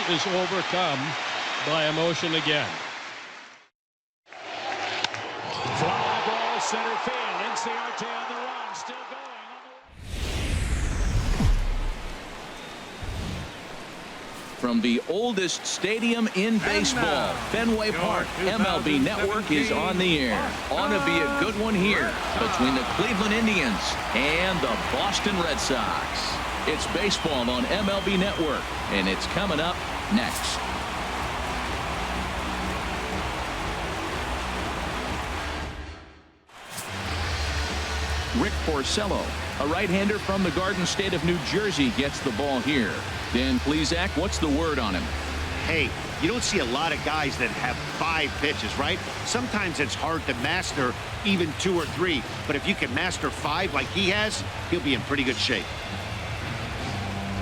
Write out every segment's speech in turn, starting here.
is overcome by emotion again. Fly ball center field. NCRT on the run. Still going. From the oldest stadium in baseball, Fenway Park, MLB Network is on the air. Ought to be a good one here between the Cleveland Indians and the Boston Red Sox. It's baseball on MLB Network, and it's coming up next. Rick Porcello, a right-hander from the Garden State of New Jersey, gets the ball here. Dan Plesac, what's the word on him? Hey, you don't see a lot of guys that have 5 pitches, right? Sometimes it's hard to master even 2 or 3, but if you can master 5 like he has, he'll be in pretty good shape.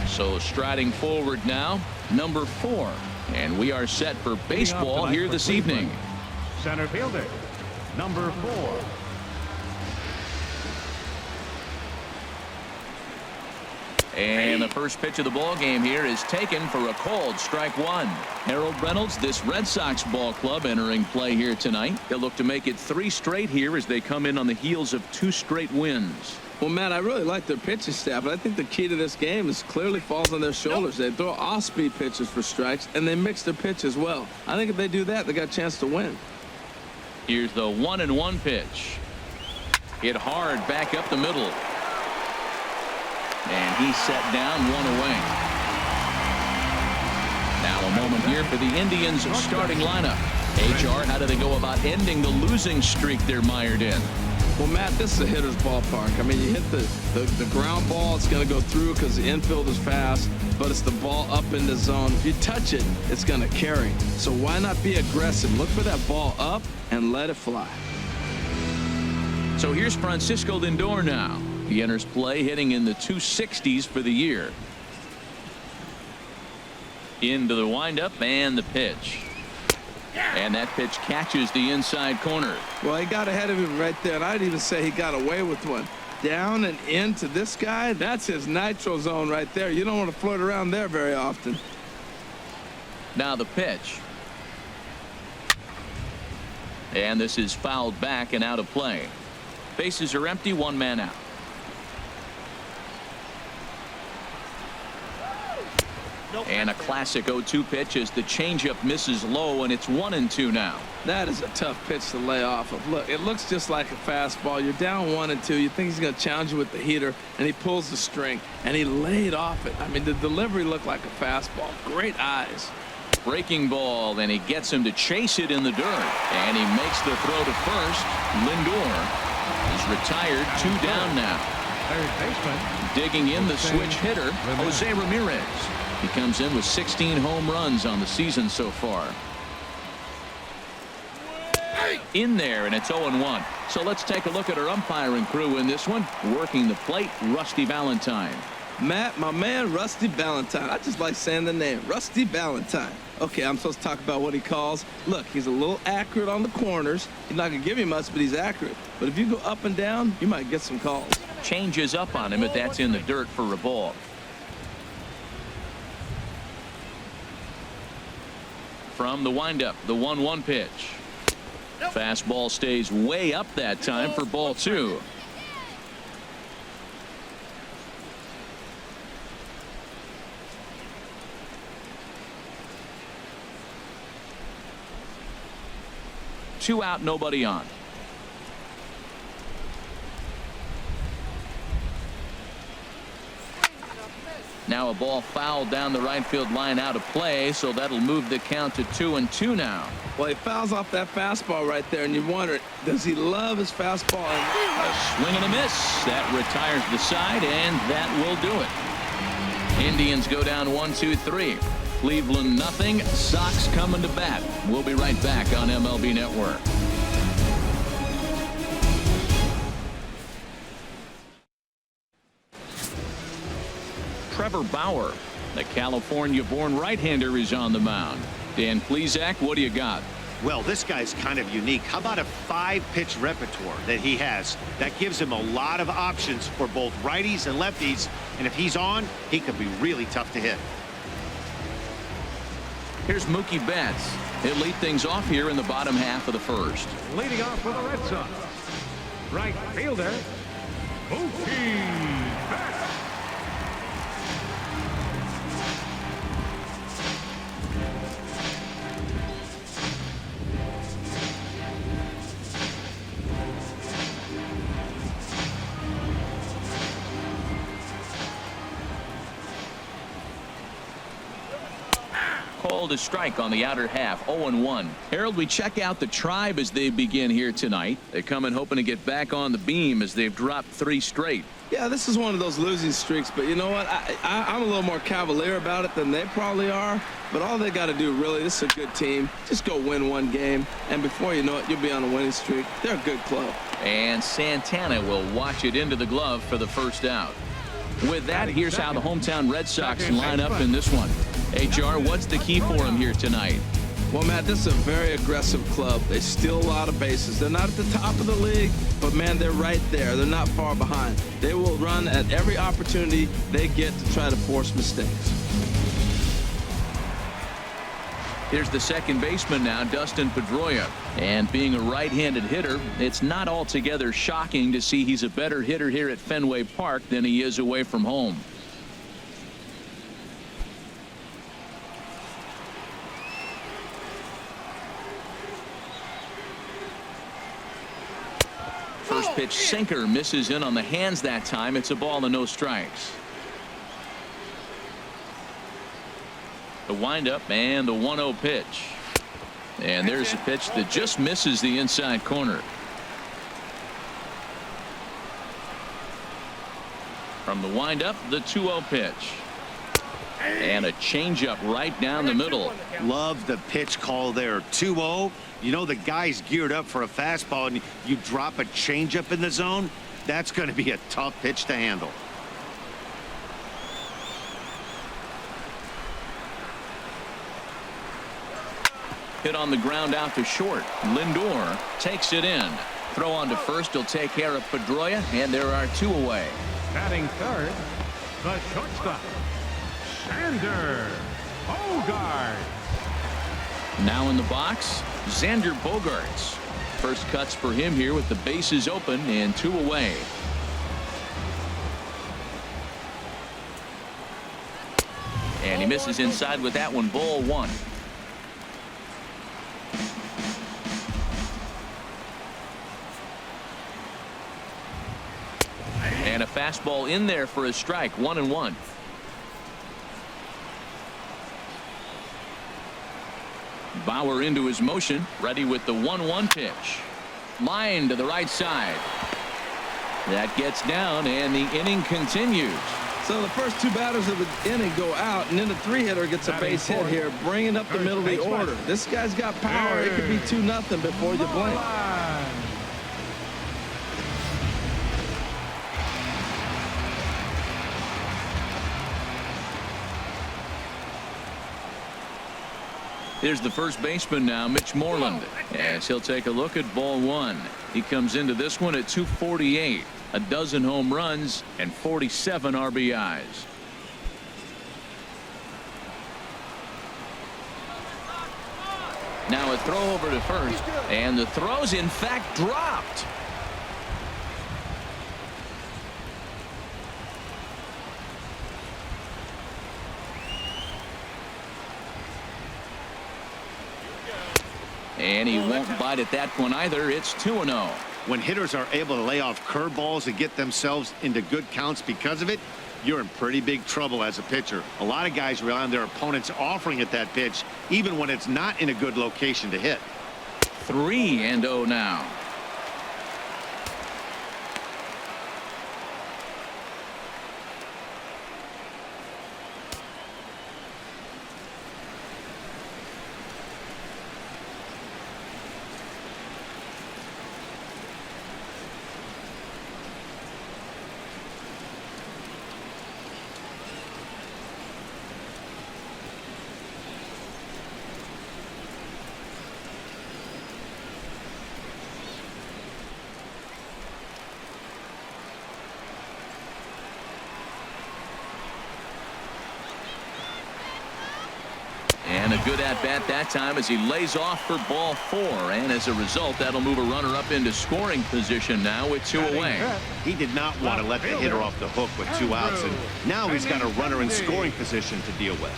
So striding forward now, number 4, and we are set for baseball here this evening. Center fielder, number 4. And the first pitch of the ball game here is taken for a called strike 1. Harold Reynolds, this Red Sox ball club entering play here tonight. They'll look to make it 3 straight here as they come in on the heels of 2 straight wins. Well, Matt, I really like their pitching staff, but I think the key to this game is clearly falls on their shoulders. They throw off-speed pitches for strikes, and they mix their pitch as well. I think if they do that, they got a chance to win. Here's the 1-1 pitch. Hit hard back up the middle. And he's set down 1 away. Now a moment here for the Indians starting lineup. HR, how do they go about ending the losing streak they're mired in? Well, Matt, this is a hitter's ballpark. I mean, you hit the ground ball, it's going to go through because the infield is fast, but it's the ball up in the zone. If you touch it, it's going to carry. So why not be aggressive? Look for that ball up and let it fly. So here's Francisco Lindor now. He enters play hitting in the 260s for the year. Into the windup and the pitch. And that pitch catches the inside corner. Well, he got ahead of him right there, and I'd even say he got away with one. Down and into this guy, that's his nitro zone right there. You don't want to float around there very often. Now the pitch. And this is fouled back and out of play. Bases are empty, 1 man out. And a classic 0-2 pitch as the changeup misses low, and it's 1-2 now. That is a tough pitch to lay off of. Look, it looks just like a fastball. You're down 1-2. You think he's going to challenge you with the heater, and he pulls the string, and he laid off it. I mean, the delivery looked like a fastball. Great eyes. Breaking ball, and he gets him to chase it in the dirt, and he makes the throw to first. Lindor is retired, 2 down now. Third baseman. Digging in the switch hitter, Jose Ramirez. He comes in with 16 home runs on the season so far. In there, and it's 0-1. So let's take a look at our umpiring crew in this one. Working the plate, Rusty Valentine. Matt, my man, Rusty Valentine. I just like saying the name, Rusty Valentine. Okay, I'm supposed to talk about what he calls. Look, he's a little accurate on the corners. He's not going to give you much, but he's accurate. But if you go up and down, you might get some calls. Changes up on him, but that's in the dirt for a ball. From the windup, the 1-1 pitch. Fastball stays way up that time for ball 2. Two out, nobody on. Now a ball fouled down the right field line out of play, so that'll move the count to 2-2 now. Well, he fouls off that fastball right there, and you wonder, does he love his fastball? A swing and a miss. That retires the side, and that will do it. Indians go down 1-2-3. Cleveland nothing. Sox coming to bat. We'll be right back on MLB Network. Trevor Bauer, the California-born right-hander, is on the mound. Dan Plesac, what do you got? Well, this guy's kind of unique. How about a 5-pitch repertoire that he has? That gives him a lot of options for both righties and lefties. And if he's on, he could be really tough to hit. Here's Mookie Betts. He'll lead things off here in the bottom half of the first. Leading off for the Red Sox, right fielder, Mookie Betts. Called a strike on the outer half. 0-1. Harold, we check out the Tribe as they begin here tonight. They come in hoping to get back on the beam as they've dropped 3 straight. Yeah, this is one of those losing streaks, but you know what? I'm a little more cavalier about it than they probably are. But all they got to do, really, this is a good team. Just go win one game, and before you know it, you'll be on a winning streak. They're a good club. And Santana will watch it into the glove for the first out. With that, here's how the hometown Red Sox line up in this one. HR, what's the key for them here tonight? Well, Matt, this is a very aggressive club. They steal a lot of bases. They're not at the top of the league, but, man, they're right there. They're not far behind. They will run at every opportunity they get to try to force mistakes. Here's the second baseman now, Dustin Pedroia. And being a right-handed hitter, it's not altogether shocking to see he's a better hitter here at Fenway Park than he is away from home. First pitch sinker misses in on the hands that time. It's a ball and no strikes. The windup and the 1-0 pitch. And there's a pitch that just misses the inside corner. From the windup, the 2-0 pitch. And a changeup right down the middle. Love the pitch call there. 2-0. You know the guy's geared up for a fastball, and you drop a changeup in the zone. That's going to be a tough pitch to handle. Hit on the ground out to short. Lindor takes it in. Throw on to first. He'll take care of Pedroia, and there are 2 away. Batting third, the shortstop, Xander Bogaerts. Now in the box, Xander Bogaerts. First cuts for him here with the bases open and 2 away. And he misses inside with that one. Ball 1. And a fastball in there for a strike. 1-1. Bauer into his motion, ready with the 1-1 pitch. Line to the right side. That gets down, and the inning continues. So the first 2 batters of the inning go out, and then the 3-hitter gets a base hit here, bringing up the middle of the order. This guy's got power. It could be 2-0 before you blink. Here's the first baseman now, Mitch Moreland, as he'll take a look at ball 1. He comes into this one at 248, a dozen home runs and 47 RBIs. Now a throw over to first, and the throw's in fact dropped. And he won't bite at that one either. It's 2-0. When hitters are able to lay off curveballs and get themselves into good counts because of it, you're in pretty big trouble as a pitcher. A lot of guys rely on their opponents offering at that pitch, even when it's not in a good location to hit. 3-0 now. And a good at-bat that time as he lays off for ball 4. And as a result, that'll move a runner up into scoring position now with 2 away. He did not want to let the hitter off the hook with 2 outs, and now he's got a runner in scoring position to deal with.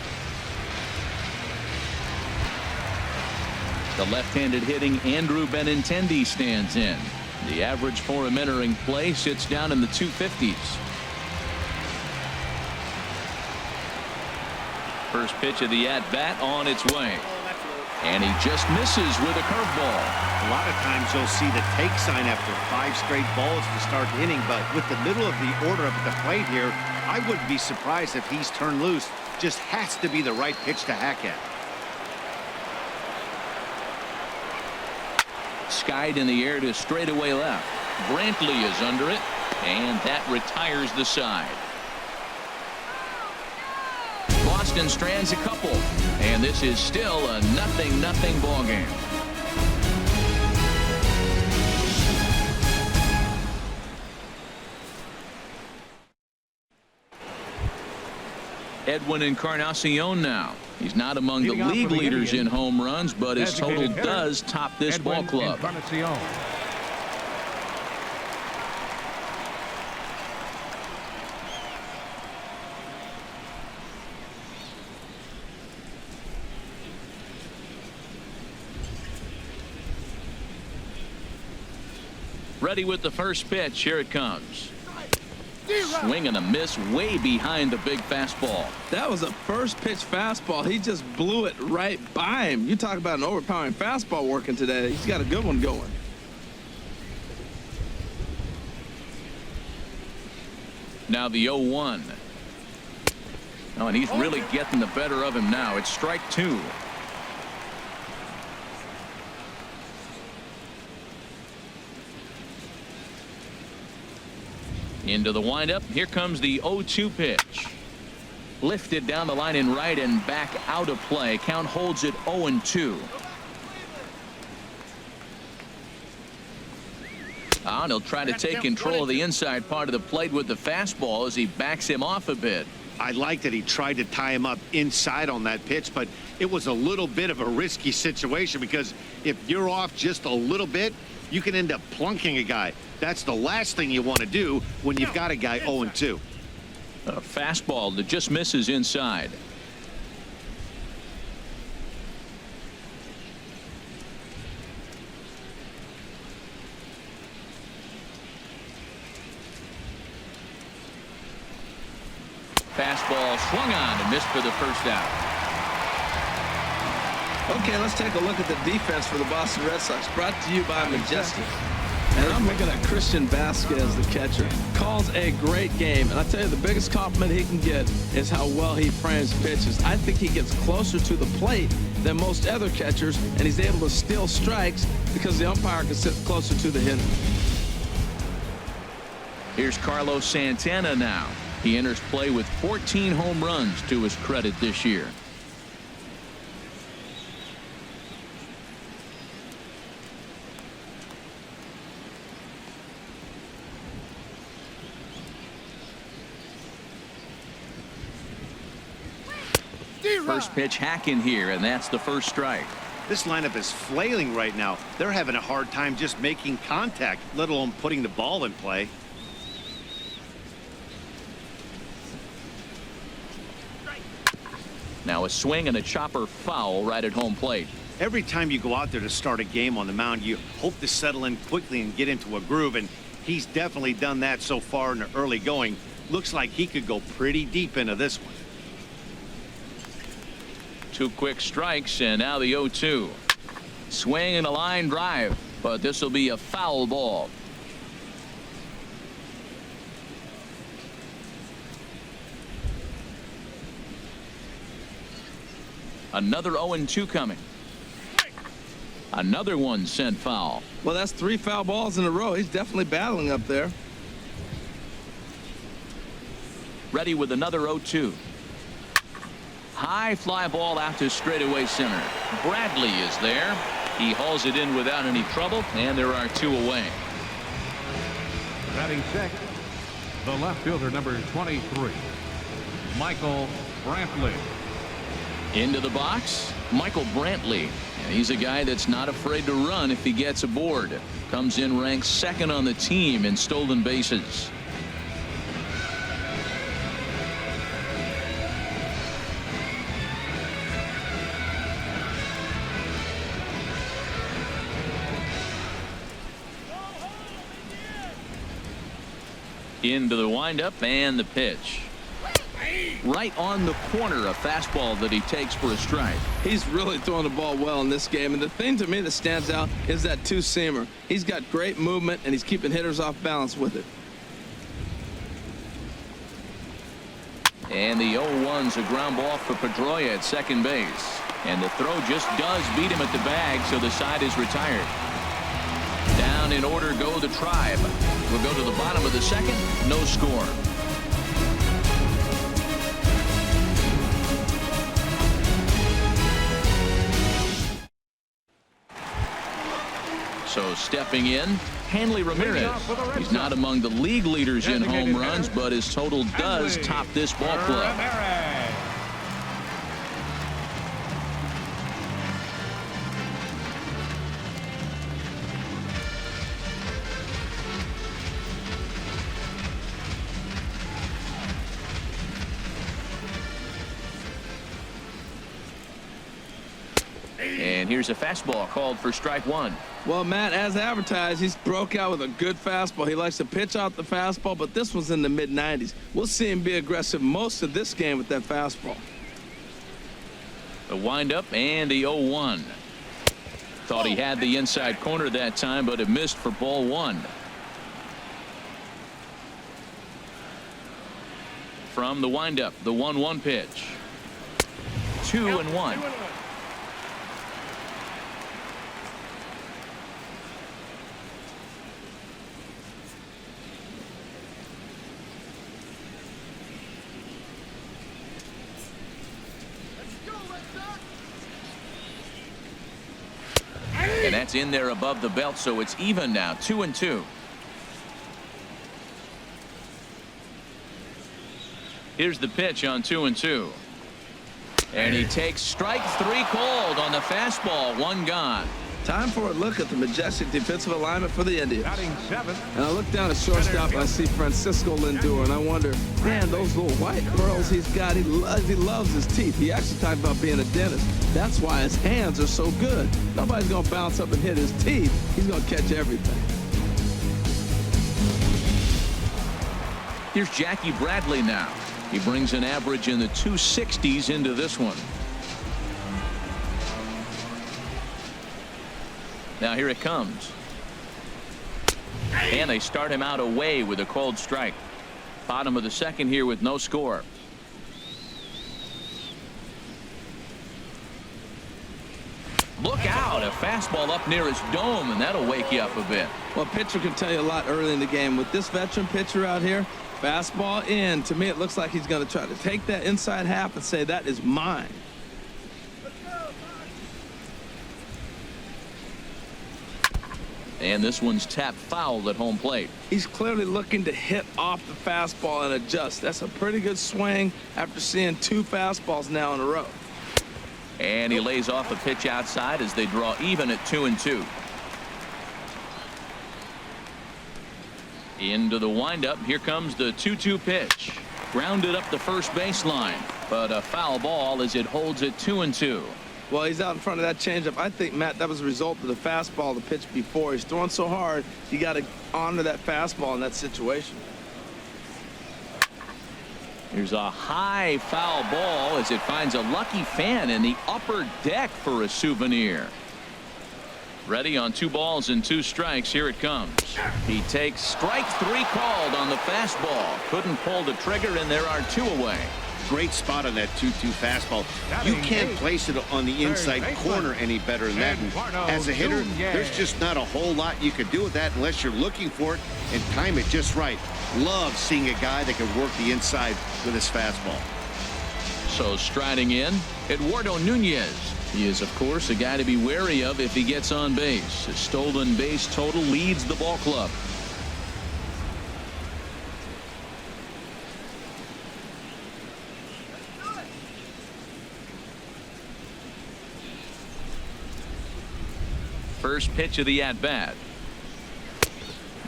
The left-handed hitting Andrew Benintendi stands in. The average for him entering play sits down in the 250s. First pitch of the at-bat on its way. And he just misses with a curveball. A lot of times you'll see the take sign after 5 straight balls to start the inning, but with the middle of the order up at the plate here, I wouldn't be surprised if he's turned loose. Just has to be the right pitch to hack at. Skied in the air to straightaway left. Brantley is under it, and that retires the side. Boston strands a couple, and this is still a 0-0 ball game. Edwin Encarnacion now. He's not among the league leaders in home runs, but his total does top this ball club. Ready with the first pitch. Here it comes. Swing and a miss way behind the big fastball. That was a first pitch fastball. He just blew it right by him. You talk about an overpowering fastball working today. He's got a good one going. Now the 0-1. Oh, and he's really getting the better of him now. It's strike 2. Into the windup. Here comes the 0-2 pitch. Lifted down the line in right and back out of play. Count holds it 0-2. And he'll try to take control of the inside part of the plate with the fastball as he backs him off a bit. I like that he tried to tie him up inside on that pitch, but it was a little bit of a risky situation because if you're off just a little bit, you can end up plunking a guy. That's the last thing you want to do when you've got a guy 0-2. A fastball that just misses inside. Fastball swung on and missed for the first out. Okay, let's take a look at the defense for the Boston Red Sox, brought to you by Majestic. And I'm looking at Christian Vasquez, the catcher. Calls a great game. And I tell you, the biggest compliment he can get is how well he frames pitches. I think he gets closer to the plate than most other catchers, and he's able to steal strikes because the umpire can sit closer to the hitter. Here's Carlos Santana now. He enters play with 14 home runs to his credit this year. First pitch hacking here, and that's the first strike. This lineup is flailing right now. They're having a hard time just making contact, let alone putting the ball in play. Now a swing and a chopper foul right at home plate. Every time you go out there to start a game on the mound, you hope to settle in quickly and get into a groove, and he's definitely done that so far in the early going. Looks like he could go pretty deep into this one. 2 quick strikes, and now the 0-2. Swing and a line drive, but this will be a foul ball. Another 0-2 coming. Another one sent foul. Well, that's 3 foul balls in a row. He's definitely battling up there. Ready with another 0-2. High fly ball out to straightaway center. Bradley is there. He hauls it in without any trouble, and there are 2 away. Batting second, the left fielder, number 23, Michael Brantley. Into the box, Michael Brantley. And he's a guy that's not afraid to run if he gets aboard. Comes in ranked second on the team in stolen bases. Into the windup and the pitch. Right on the corner, a fastball that he takes for a strike. He's really throwing the ball well in this game, and the thing to me that stands out is that two-seamer. He's got great movement, and he's keeping hitters off balance with it. And the 0-1's a ground ball for Pedroia at second base. And the throw just does beat him at the bag, so the side is retired. Down in order go the Tribe. We'll go to the bottom of the second. No score. So stepping in, Hanley Ramirez. He's not among the league leaders in home runs, but his total does top this ball club. And here's a fastball called for strike one. Well, Matt, as advertised, he's broke out with a good fastball. He likes to pitch out the fastball, but this one's in the mid-90s. We'll see him be aggressive most of this game with that fastball. The windup and the 0-1. Thought he had the inside corner that time, but it missed for ball one. From the windup, the 1-1 pitch. 2-1. And that's in there above the belt, so it's even now, 2-2. Here's the pitch on 2-2. And he takes strike three called on the fastball, one gone. Time for a look at the majestic defensive alignment for the Indians. Batting seventh. And I look down at shortstop and I see Francisco Lindor, and I wonder, man, those little white curls he's got, he loves his teeth. He actually talked about being a dentist. That's why his hands are so good. Nobody's going to bounce up and hit his teeth. He's going to catch everything. Here's Jackie Bradley now. He brings an average in the 260s into this one. Now here it comes. And they start him out away with a called strike. Bottom of the second here with no score. Look out, a fastball up near his dome, and that'll wake you up a bit. Well, pitcher can tell you a lot early in the game. With this veteran pitcher out here, fastball in. To me, it looks like he's going to try to take that inside half and say, that is mine. And this one's tapped foul at home plate. He's clearly looking to hit off the fastball and adjust. That's a pretty good swing after seeing two fastballs now in a row. And he lays off a pitch outside as they draw even at 2-2. Into the windup. Here comes the 2-2 pitch. Grounded up the first baseline, but a foul ball as it holds at 2-2. Well, he's out in front of that changeup. I think, Matt, that was a result of the fastball the pitch before. He's throwing so hard, you got to honor that fastball in that situation. Here's a high foul ball as it finds a lucky fan in the upper deck for a souvenir. Ready on 2 balls and 2 strikes. Here it comes. He takes strike 3 called on the fastball. Couldn't pull the trigger, and there are 2 away. Great spot on that 2-2 fastball. You can't place it on the inside corner any better than that. And as a hitter, there's just not a whole lot you could do with that unless you're looking for it and time it just right. Love seeing a guy that can work the inside with his fastball. So striding in, Eduardo Nunez. He is, of course, a guy to be wary of if he gets on base. His stolen base total leads the ball club. First pitch of the at-bat.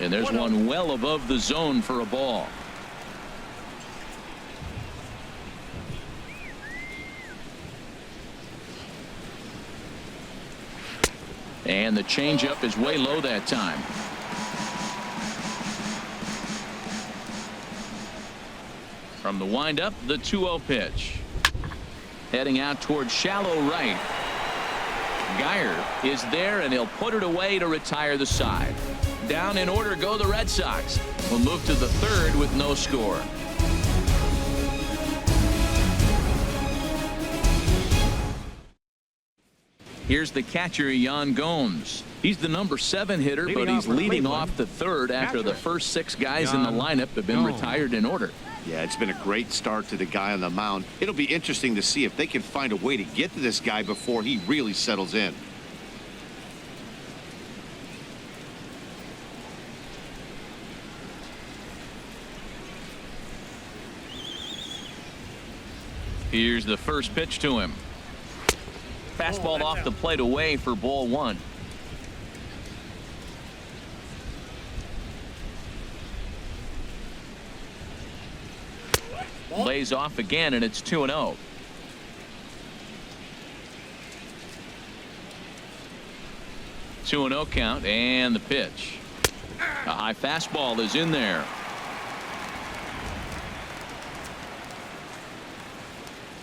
And there's one well above the zone for a ball. And the changeup is way low that time. From the windup, the 2-0 pitch. Heading out towards shallow right. Geyer is there, and he'll put it away to retire the side. Down in order go the Red Sox. We'll move to the third with no score. Here's the catcher, Yan Gomes. He's the number 7 hitter, but he's leading off the third after the first 6 guys in the lineup have been retired in order. Yeah, it's been a great start to the guy on the mound. It'll be interesting to see if they can find a way to get to this guy before he really settles in. Here's the first pitch to him. Fastball off the plate away for ball 1. Lays off again, and it's 2-0. Two and 0 count, and the pitch. A high fastball is in there.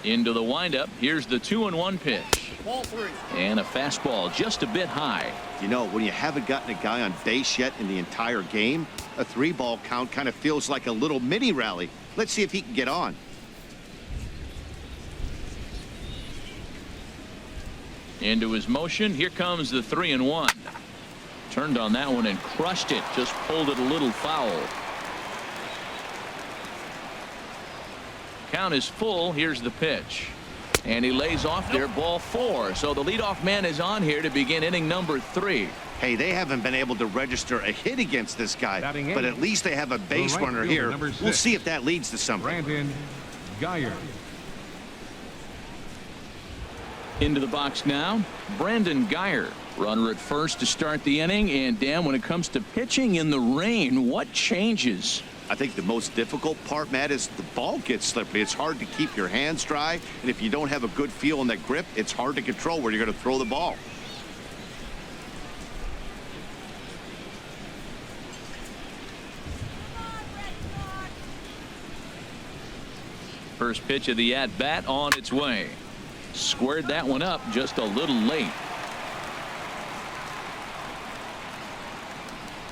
Into the windup. Here's the 2-1 pitch. Ball 3. And a fastball just a bit high. You know, when you haven't gotten a guy on base yet in the entire game, a 3-ball count kind of feels like a little mini rally. Let's see if he can get on. Into his motion. Here comes the 3-1. Turned on that one and crushed it. Just pulled it a little foul. Count is full. Here's the pitch. And he lays off there, ball 4. So the leadoff man is on here to begin inning number 3. Hey, they haven't been able to register a hit against this guy, but at least they have a base runner here. We'll see if that leads to something. Brandon Geyer. Into the box now, Brandon Geyer. Runner at first to start the inning. And Dan, when it comes to pitching in the rain, what changes? I think the most difficult part, Matt, is the ball gets slippery. It's hard to keep your hands dry, and if you don't have a good feel in that grip, it's hard to control where you're going to throw the ball. First pitch of the at-bat on its way. Squared that one up just a little late.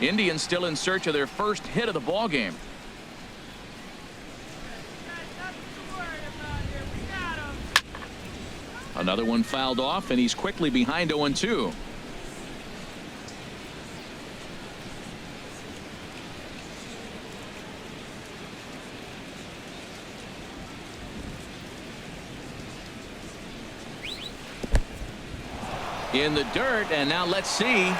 Indians still in search of their first hit of the ball game. Another one fouled off, and he's quickly behind 0-2. In the dirt, and now let's see.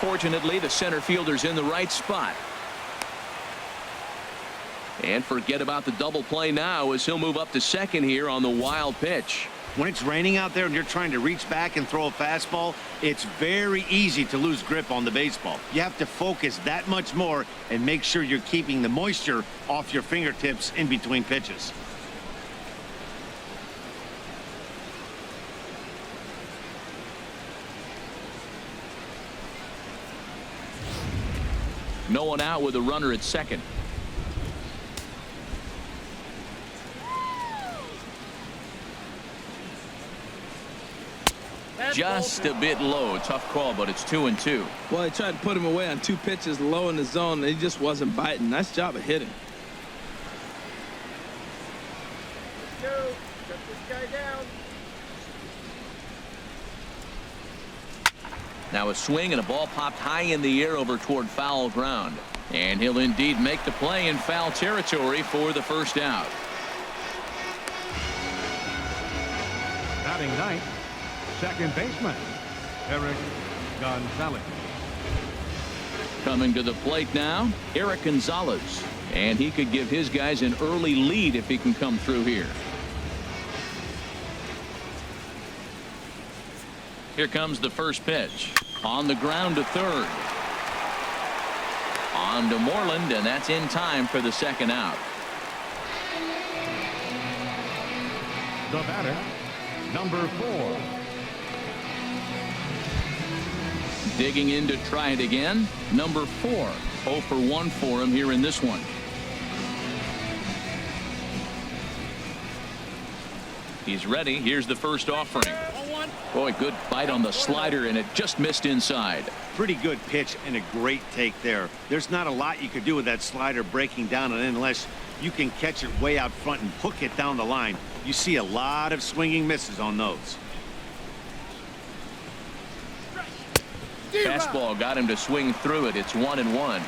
Fortunately, the center fielder's in the right spot. And forget about the double play now as he'll move up to second here on the wild pitch. When it's raining out there and you're trying to reach back and throw a fastball, it's very easy to lose grip on the baseball. You have to focus that much more and make sure you're keeping the moisture off your fingertips in between pitches. No one out with a runner at second. Just a bit low. Tough call, but it's 2-2. Well, they tried to put him away on 2 pitches low in the zone, and he just wasn't biting. Nice job of hitting. Shut this guy down. Now a swing and a ball popped high in the air over toward foul ground. And he'll indeed make the play in foul territory for the first out. Batting ninth, second baseman, Eric Gonzalez. Coming to the plate now, Eric Gonzalez. And he could give his guys an early lead if he can come through here. Here comes the first pitch. On the ground to third. On to Moreland, and that's in time for the second out. The batter, number 4. Digging in to try it again. Number 4. 0 for 1 for him here in this one. He's ready. Here's the first offering. Boy, good bite on the slider, and it just missed inside. Pretty good pitch and a great take there. There's not a lot you could do with that slider breaking down and in unless you can catch it way out front and hook it down the line. You see a lot of swinging misses on those. Fastball got him to swing through it. It's 1-1.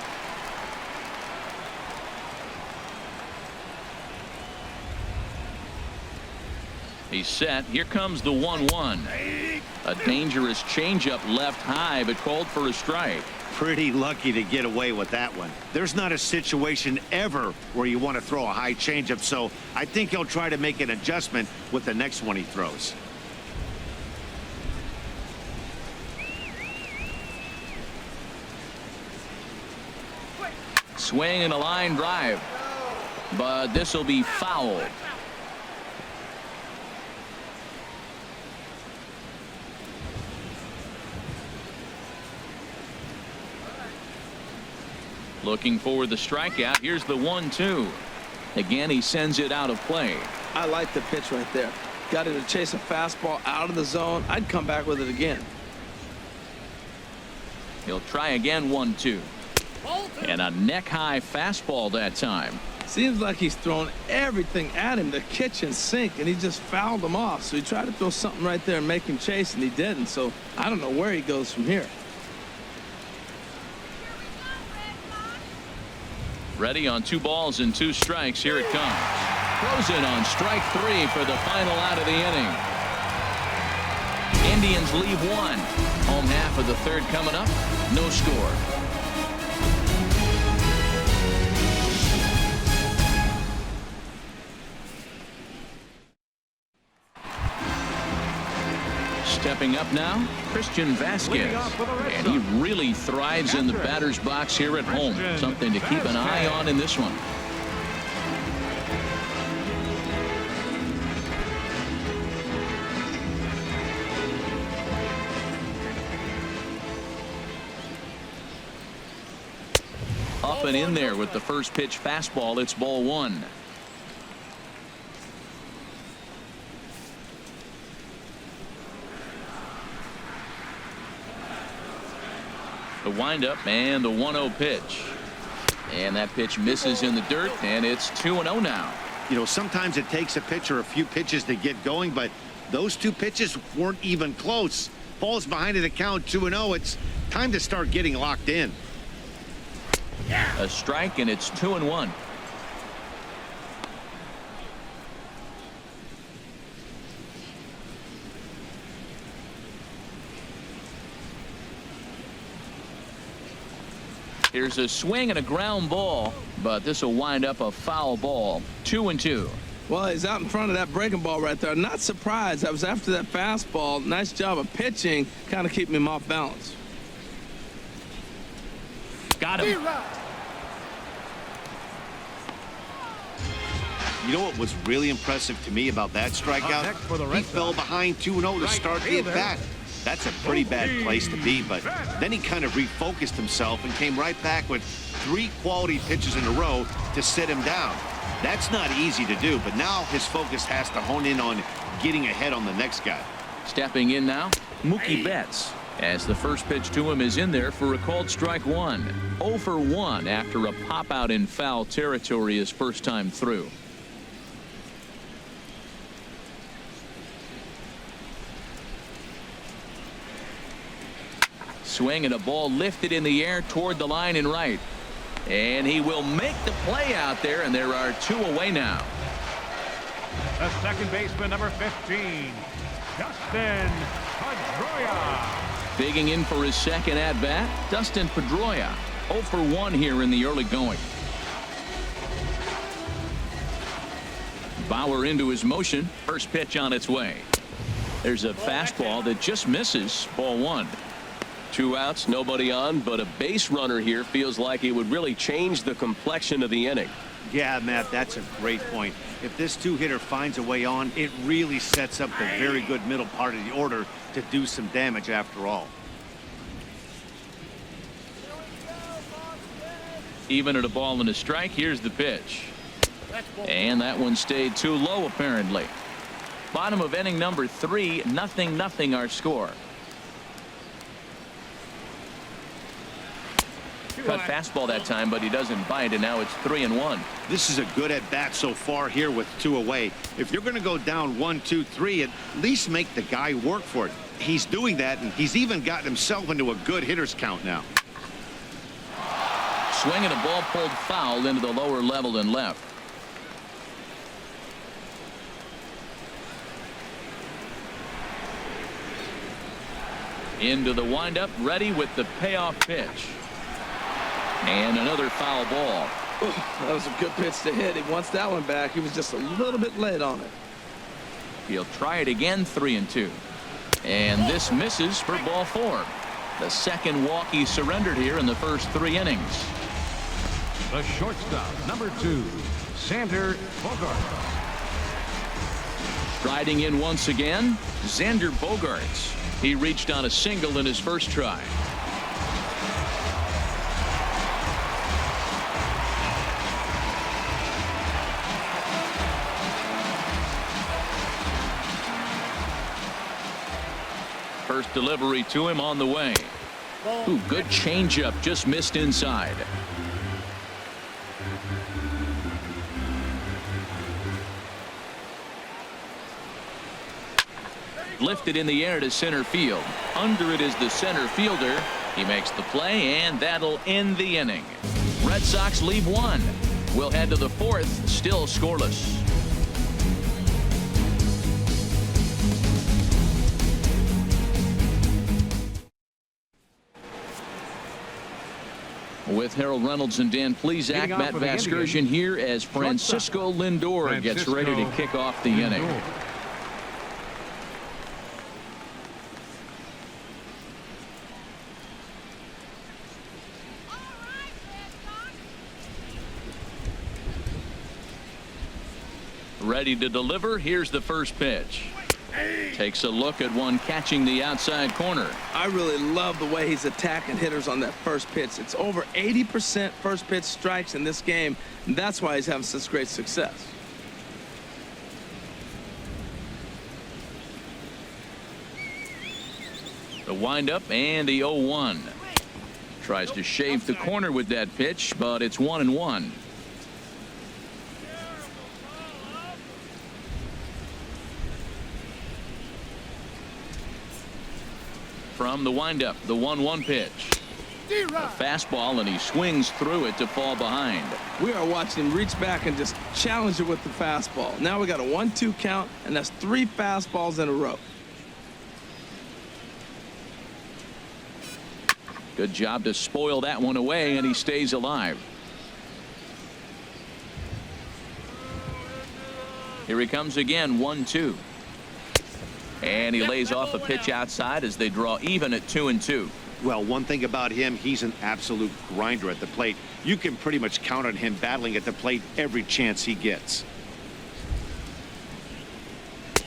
He's set. Here comes the 1-1. A dangerous changeup left high, but called for a strike. Pretty lucky to get away with that one. There's not a situation ever where you want to throw a high changeup, so I think he'll try to make an adjustment with the next one he throws. Swing and a line drive, but this will be foul. Looking for the strikeout. Here's the 1-2. Again, he sends it out of play. I like the pitch right there. Got it to chase a fastball out of the zone. I'd come back with it again. He'll try again. 1-2. And a neck-high fastball that time. Seems like he's thrown everything at him, the kitchen sink, and he just fouled him off. So he tried to throw something right there and make him chase, and he didn't. So I don't know where he goes from here. Ready on 2 balls and 2 strikes. Here it comes. Throws in on strike 3 for the final out of the inning. Indians leave 1. Home half of the third coming up. No score. Stepping up now, Christian Vasquez, and he really thrives in the batter's box here at home. Something to keep an eye on in this one. Up and in there with the first pitch fastball. It's ball 1. The windup and the 1-0 pitch. And that pitch misses in the dirt, and it's 2-0 now. You know, sometimes it takes a pitcher a few pitches to get going, but those 2 pitches weren't even close. Falls behind in the count, 2-0. It's time to start getting locked in. A strike, and it's 2-1. Here's a swing and a ground ball, but this will wind up a foul ball. 2-2. Well, he's out in front of that breaking ball right there. Not surprised. I was after that fastball. Nice job of pitching, kind of keeping him off balance. Got him. You know what was really impressive to me about that strikeout? He fell behind 2-0 to start the at-bat. That's a pretty bad place to be, but then he kind of refocused himself and came right back with 3 quality pitches in a row to sit him down. That's not easy to do, but now his focus has to hone in on getting ahead on the next guy. Stepping in now, Mookie Betts, as the first pitch to him is in there for a called strike 1. 0 for 1 after a pop out in foul territory his first time through. Swing and a ball lifted in the air toward the line and right. And he will make the play out there, and there are 2 away now. The second baseman, number 15, Dustin Pedroia. Digging in for his second at-bat, Dustin Pedroia. 0 for 1 here in the early going. Bauer into his motion. First pitch on its way. There's a fastball that just misses. Ball one. 2 outs, nobody on, but a base runner here feels like it would really change the complexion of the inning. Yeah, Matt, that's a great point. If this two-hitter finds a way on, it really sets up the very good middle part of the order to do some damage after all. Even at a ball and a strike, here's the pitch. And that one stayed too low, apparently. Bottom of inning number 3, 0-0 our score. Cut fastball that time, but he doesn't bite, and now it's 3-1. This is a good at-bat so far here with 2 away. If you're going to go down 1, 2, 3, at least make the guy work for it. He's doing that, and he's even gotten himself into a good hitter's count now. Swinging a ball pulled foul into the lower level and left. Into the windup, ready with the payoff pitch. And another foul ball. Ooh, that was a good pitch to hit. He wants that one back. He was just a little bit late on it. He'll try it again, 3-2. And this misses for ball 4. The second walk he surrendered here in the first 3 innings. The shortstop, number 2, Xander Bogaerts. Striding in once again, Xander Bogaerts. He reached on a single in his first try. First delivery to him on the way. Ooh, good changeup, just missed inside. Lifted in the air to center field. Under it is the center fielder. He makes the play, and that'll end the inning. Red Sox leave 1. We'll head to the 4th, still scoreless. With Harold Reynolds and Dan Plesac, Matt Vasgersian here as Francisco Lindor gets ready to kick off the inning. Ready to deliver. Here's the first pitch. Takes a look at one catching the outside corner. I really love the way he's attacking hitters on that first pitch. It's over 80% first pitch strikes in this game, and that's why he's having such great success. The windup and the 0-1. Tries to shave the corner with that pitch, but it's 1-1. From the windup, the 1-1 pitch. A fastball, and he swings through it to fall behind. We are watching him reach back and just challenge it with the fastball. Now we got a 1-2 count, and that's 3 fastballs in a row. Good job to spoil that one away, and he stays alive. Here he comes again, 1-2. And he lays off a pitch outside as they draw even at 2-2. Well, one thing about him, he's an absolute grinder at the plate. You can pretty much count on him battling at the plate every chance he gets.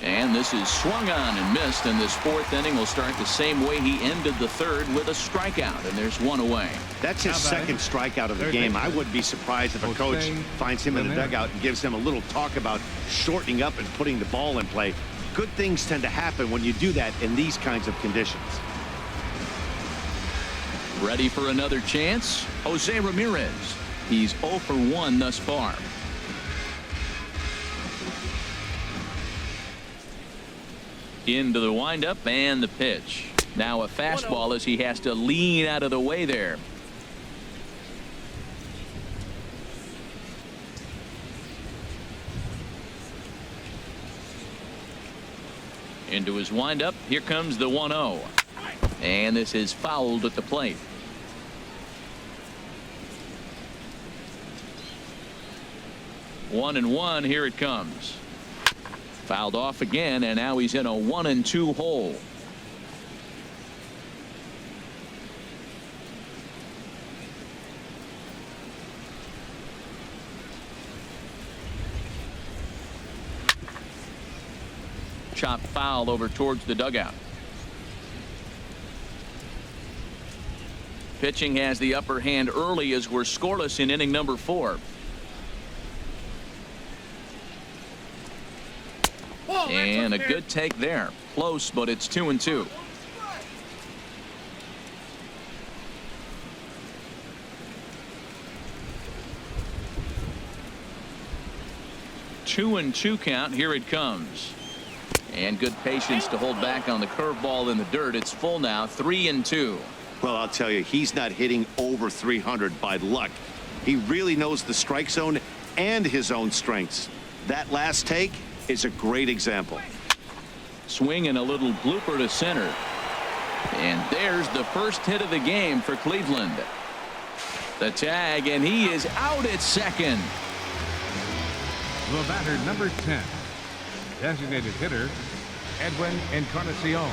And this is swung on and missed, and this 4th inning will start the same way he ended the 3rd with a strikeout, and there's 1 away. That's his second strikeout of the game. I wouldn't be surprised if a coach finds him in the dugout and gives him a little talk about shortening up and putting the ball in play. Good things tend to happen when you do that in these kinds of conditions. Ready for another chance? Jose Ramirez. He's 0 for 1 thus far. Into the windup and the pitch. Now a fastball as he has to lean out of the way there. Into his windup. Here comes the 1-0. And this is fouled at the plate. One and one. Here it comes. Fouled off again, and now he's in a 1-2 hole. Chop foul over towards the dugout. Pitching has the upper hand early as we're scoreless in inning number 4. And a good take there. Close, but it's 2-2. Two and two count. Here it comes. And good patience to hold back on the curveball in the dirt. It's full now, 3-2. Well, I'll tell you, he's not hitting over 300 by luck. He really knows the strike zone and his own strengths. That last take is a great example. Swing and a little blooper to center. And there's the first hit of the game for Cleveland. The tag, and he is out at second. The batter, number 10. Designated hitter, Edwin Encarnacion.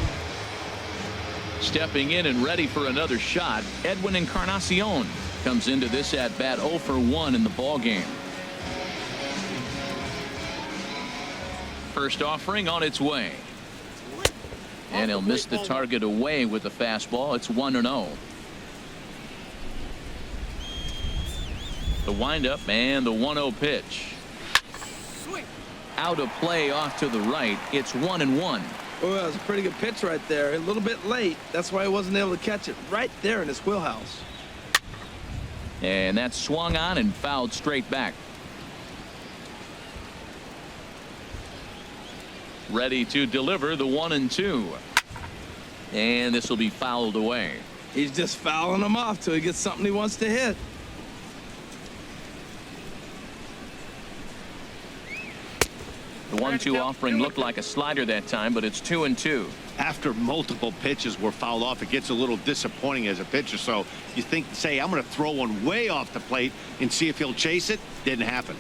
Stepping in and ready for another shot, Edwin Encarnacion comes into this at bat 0 for 1 in the ball game. First offering on its way. And he'll miss the target away with the fastball. It's 1-0. The windup and the 1-0 pitch. Out of play off to the right. It's 1-1. Oh, that was a pretty good pitch right there. A little bit late. That's why he wasn't able to catch it right there in his wheelhouse. And that's swung on and fouled straight back. Ready to deliver the 1-2. And this will be fouled away. He's just fouling him off till he gets something he wants to hit. The 1-2 offering looked like a slider that time, but it's 2-2. After multiple pitches were fouled off, it gets a little disappointing as a pitcher. So you say, I'm going to throw one way off the plate and see if he'll chase it. Didn't happen.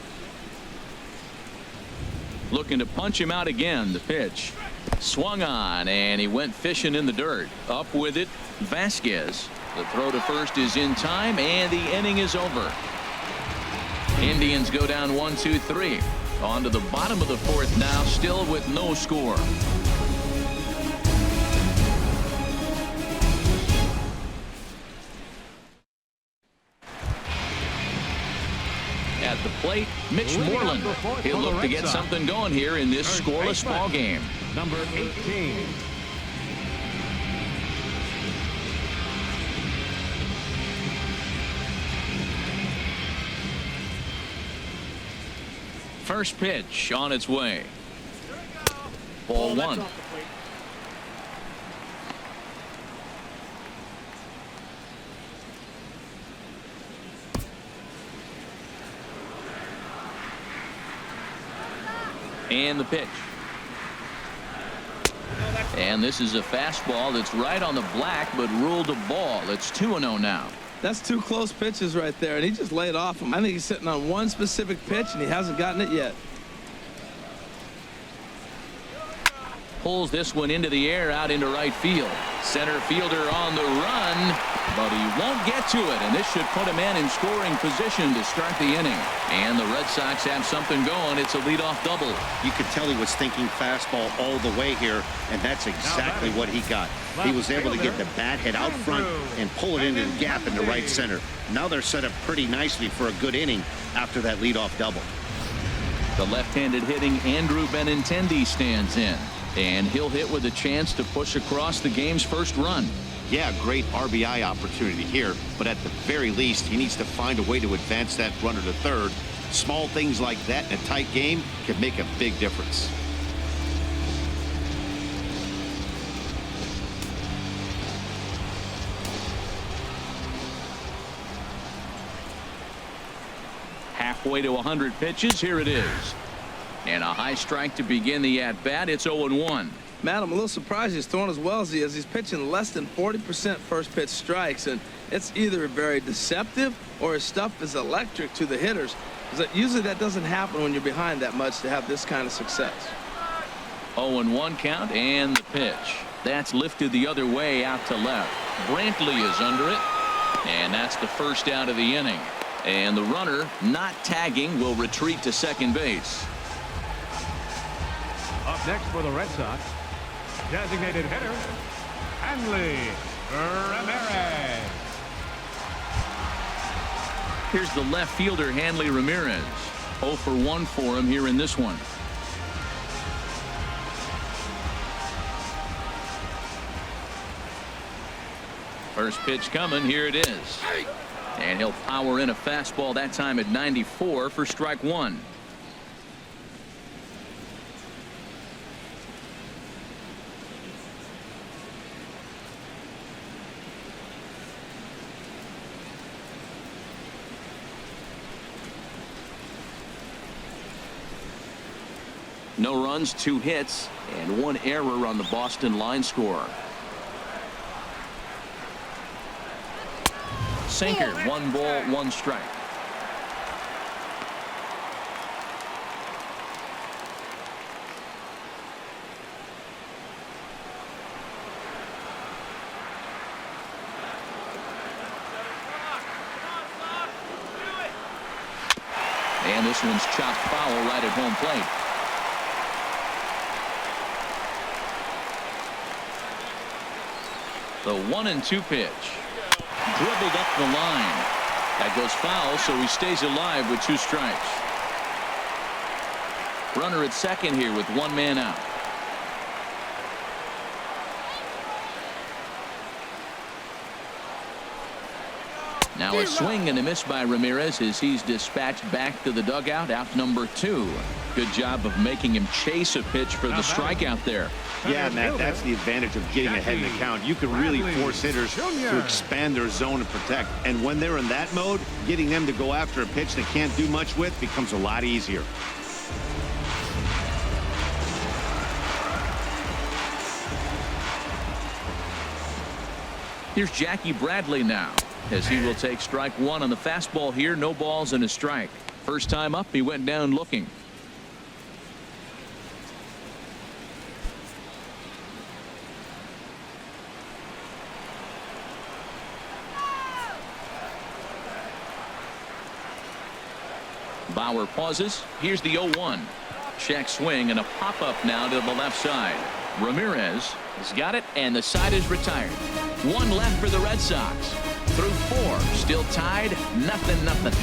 Looking to punch him out again. The pitch swung on, and he went fishing in the dirt. Up with it, Vasquez. The throw to first is in time, and the inning is over. Indians go down 1-2-3. On to the bottom of the fourth now, still with no score. At the plate, Mitch Moreland. He'll look to get something going here in this scoreless ball game. Number 18. First pitch on its way. Ball 1. And the pitch. And this is a fastball that's right on the black, but ruled a ball. It's 2-0 now. That's two close pitches right there, and he just laid off him. I think he's sitting on one specific pitch, and he hasn't gotten it yet. Pulls this one into the air out into right field. Center fielder on the run, but he won't get to it, and this should put him in scoring position to start the inning. And the Red Sox have something going. It's a leadoff double. You could tell he was thinking fastball all the way here, and that's exactly what he got. He was able to get the bat head out front and pull it into the gap in the right center. Now they're set up pretty nicely for a good inning after that leadoff double. The left-handed hitting Andrew Benintendi stands in, and he'll hit with a chance to push across the game's first run. Yeah, great RBI opportunity here, but at the very least, he needs to find a way to advance that runner to third. Small things like that in a tight game can make a big difference. Halfway to 100 pitches. Here it is. And a high strike to begin the at-bat. It's 0-1. Matt, I'm a little surprised he's throwing as well as he is. He's pitching less than 40% first pitch strikes, and it's either very deceptive or his stuff is electric to the hitters. Usually that doesn't happen when you're behind that much to have this kind of success. 0-1 count, and the pitch. That's lifted the other way out to left. Brantley is under it, and that's the first out of the inning. And the runner, not tagging, will retreat to second base. Up next for the Red Sox, designated hitter, Hanley Ramirez. Here's the left fielder, Hanley Ramirez. 0 for 1 for him here in this one. First pitch coming. Here it is. And he'll power in a fastball, that time at 94 for strike one. No runs, 2 hits, and 1 error on the Boston line score. Sinker, 1 ball, 1 strike. And this one's chopped foul right at home plate. The 1-2 pitch. Dribbled up the line. That goes foul, so he stays alive with 2 strikes. Runner at second here with 1 man out. Now a swing and a miss by Ramirez as he's dispatched back to the dugout, out number 2. Good job of making him chase a pitch for the strikeout there. Yeah, Matt, that's the advantage of getting ahead in the count. You can really force hitters to expand their zone and protect. And when they're in that mode, getting them to go after a pitch they can't do much with becomes a lot easier. Here's Jackie Bradley now, as he will take strike 1 on the fastball here. No balls and a strike. First time up, he went down looking. Bauer pauses. Here's the 0-1. Check swing and a pop-up now to the left side. Ramirez has got it, and the side is retired. 1 left for the Red Sox. Through 4. Still tied. 0-0.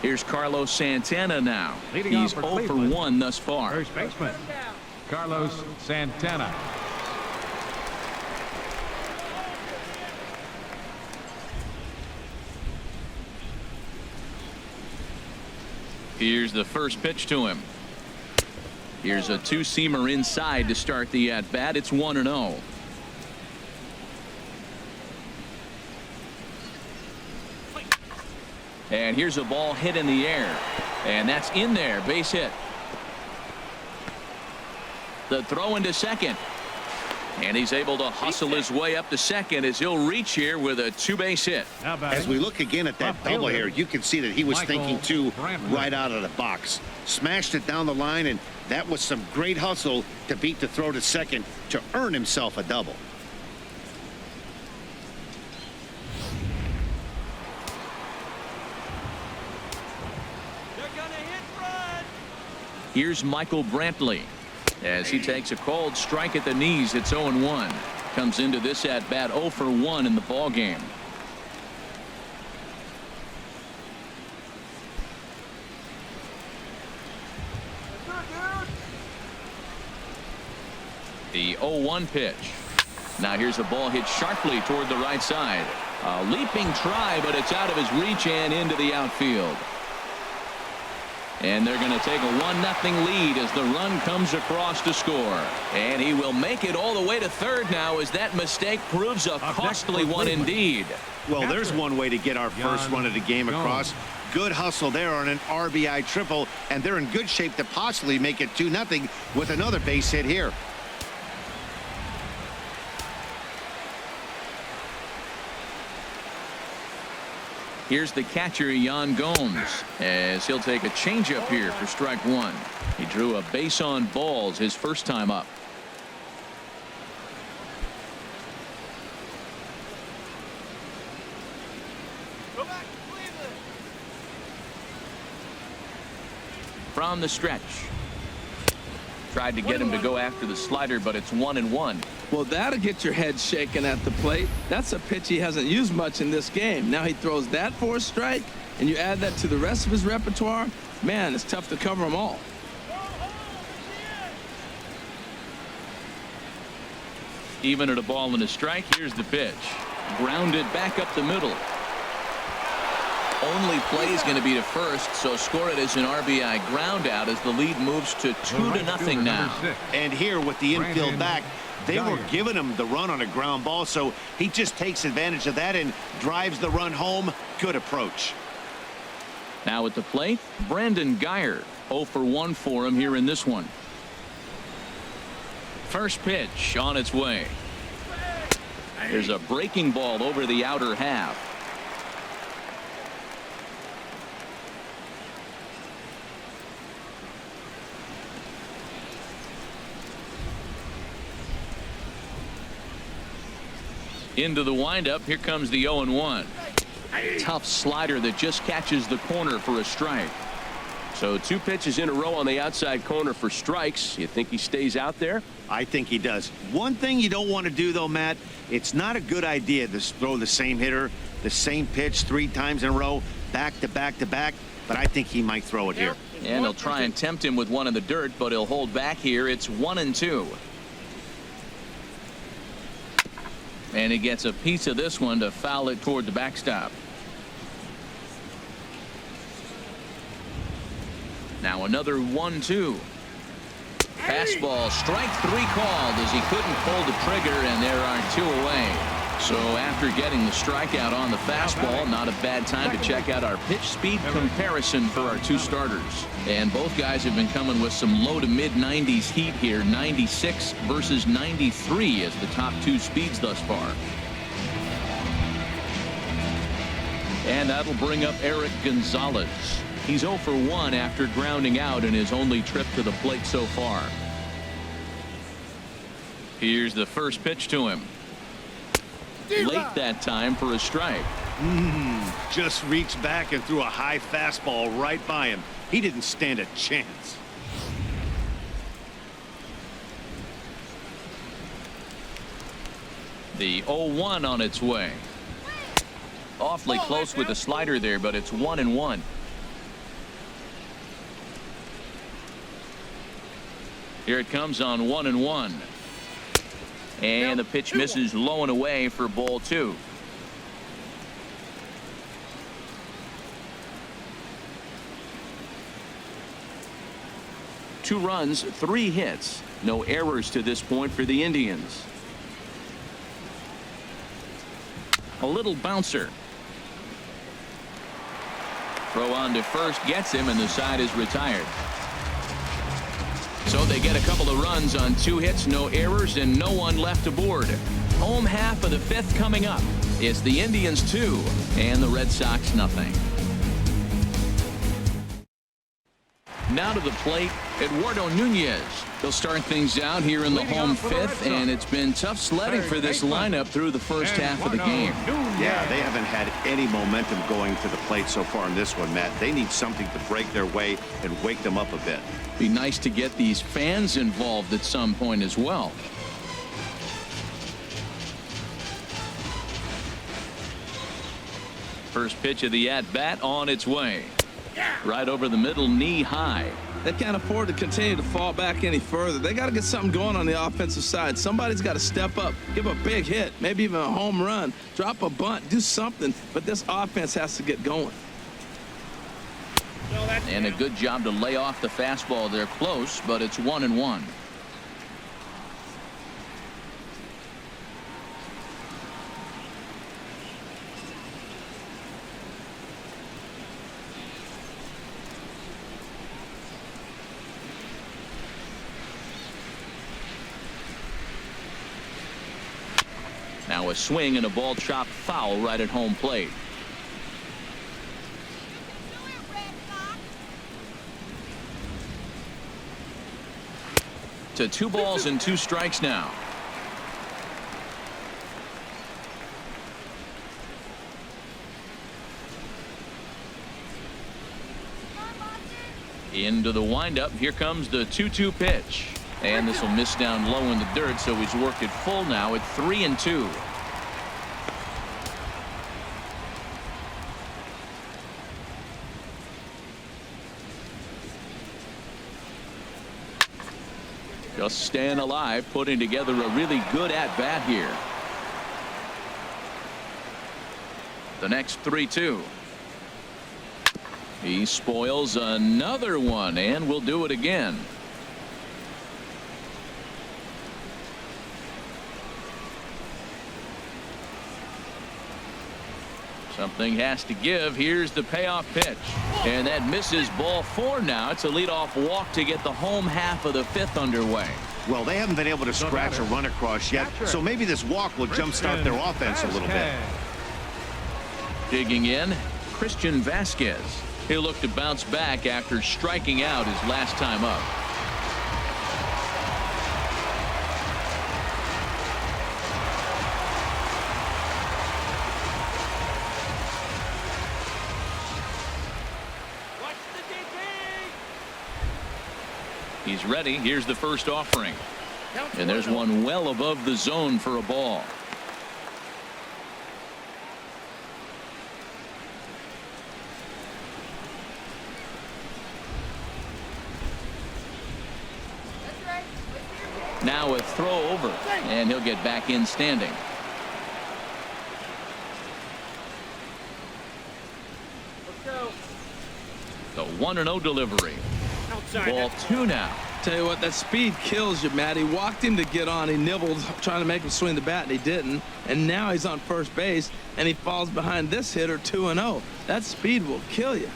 Here's Carlos Santana now. Leading He's off for 0 for Cleveland. 1 thus far. First baseman, Carlos Santana. Here's the first pitch to him. Here's a 2-seamer inside to start the at-bat. It's 1-0. And here's a ball hit in the air. And that's in there. Base hit. The throw into second. And he's able to hustle his way up to second as he'll reach here with a 2-base hit. As we look again at that double here, you can see that he was thinking too right out of the box. Smashed it down the line, and that was some great hustle to beat the throw to second to earn himself a double. Here's Michael Brantley as he takes a cold strike at the knees. It's 0-1. Comes into this at bat 0 for 1 in the ball game. The 0-1 pitch. Now here's a ball hit sharply toward the right side. A leaping try, but it's out of his reach and into the outfield. And they're going to take a 1-0 lead as the run comes across to score. And he will make it all the way to third now as that mistake proves a costly one indeed. Well, there's one way to get our first run of the game across. Good hustle there on an RBI triple, and they're in good shape to possibly make it 2-0 with another base hit here. Here's the catcher, Yan Gomes, as he'll take a changeup here for strike one. He drew a base on balls his first time up. From the stretch. Tried to get him to go after the slider, but it's 1-1. Well, that'll get your head shaking at the plate. That's a pitch he hasn't used much in this game. Now he throws that for a strike, and you add that to the rest of his repertoire. Man, it's tough to cover them all. Even at a ball and a strike, here's the pitch. Grounded back up the middle. Only play is going to be to first, so score it as an RBI ground out as the lead moves to 2-0 now. And here with the infield back, they were giving him the run on a ground ball, so he just takes advantage of that and drives the run home. Good approach. Now at the plate, Brandon Geyer. 0 for 1 for him here in this one. First pitch on its way. There's a breaking ball over the outer half. Into the windup. Here comes the 0-1. Tough slider that just catches the corner for a strike. So 2 pitches in a row on the outside corner for strikes. You think he stays out there? I think he does. One thing you don't want to do, though, Matt, it's not a good idea to throw the same hitter, the same pitch 3 times in a row, back to back to back, but I think he might throw it here. And he'll try and tempt him with one in the dirt, but he'll hold back here. It's 1-2. And he gets a piece of this one to foul it toward the backstop. Now another 1-2. Fastball, strike 3 called as he couldn't pull the trigger, and there are 2 away. So after getting the strikeout on the fastball, not a bad time to check out our pitch speed comparison for our 2 starters. And both guys have been coming with some low to mid 90s heat here. 96 versus 93 as the top 2 speeds thus far. And that'll bring up Eric Gonzalez. He's 0 for 1 after grounding out in his only trip to the plate so far. Here's the first pitch to him. Late that time for a strike. Just reached back and threw a high fastball right by him. He didn't stand a chance. The 0-1 on its way. Awfully close with the slider there, but it's 1-1. Here it comes on 1-1. And the pitch misses low and away for ball 2. Two runs, 3 hits. No errors to this point for the Indians. A little bouncer. Throw on to first gets him, and the side is retired. So they get a couple of runs on 2 hits, no errors, and no one left aboard. Home half of the 5th coming up. It's the Indians 2 and the Red Sox nothing. Now to the plate, Eduardo Nunez. They'll start things out here in the home 5th, and it's been tough sledding for this lineup through the first half of the game. Yeah, they haven't had any momentum going to the plate so far in this one, Matt. They need something to break their way and wake them up a bit. Be nice to get these fans involved at some point as well. First pitch of the at-bat on its way. Right over the middle, knee high. They can't afford to continue to fall back any further. They got to get something going on the offensive side. Somebody's got to step up, give a big hit, maybe even a home run, drop a bunt, do something. But this offense has to get going. And a good job to lay off the fastball. They're close, but it's 1-1. Now a swing and a ball chopped foul right at home plate. to 2 balls and 2 strikes now. Into the windup. Here comes the 2-2 pitch. And this will miss down low in the dirt, so he's worked it full now at 3-2. Just staying alive, putting together a really good at-bat here. The next 3-2. He spoils another one, and will do it again. Something has to give. Here's the payoff pitch. And that misses. Ball 4 now. It's a leadoff walk to get the home half of the 5th underway. Well, they haven't been able to scratch a run across yet, so maybe this walk will jumpstart their offense a little bit. Digging in, Christian Vasquez. He'll look to bounce back after striking out his last time up. He's ready. Here's the first offering. And there's one well above the zone for a ball. Now a throw over, and he'll get back in standing. Let's go. The 1-0 delivery. Ball 2 now. Tell you what, that speed kills you, Matt. He walked him to get on. He nibbled, trying to make him swing the bat, and he didn't. And now he's on first base, and he falls behind this hitter 2-0. That speed will kill you.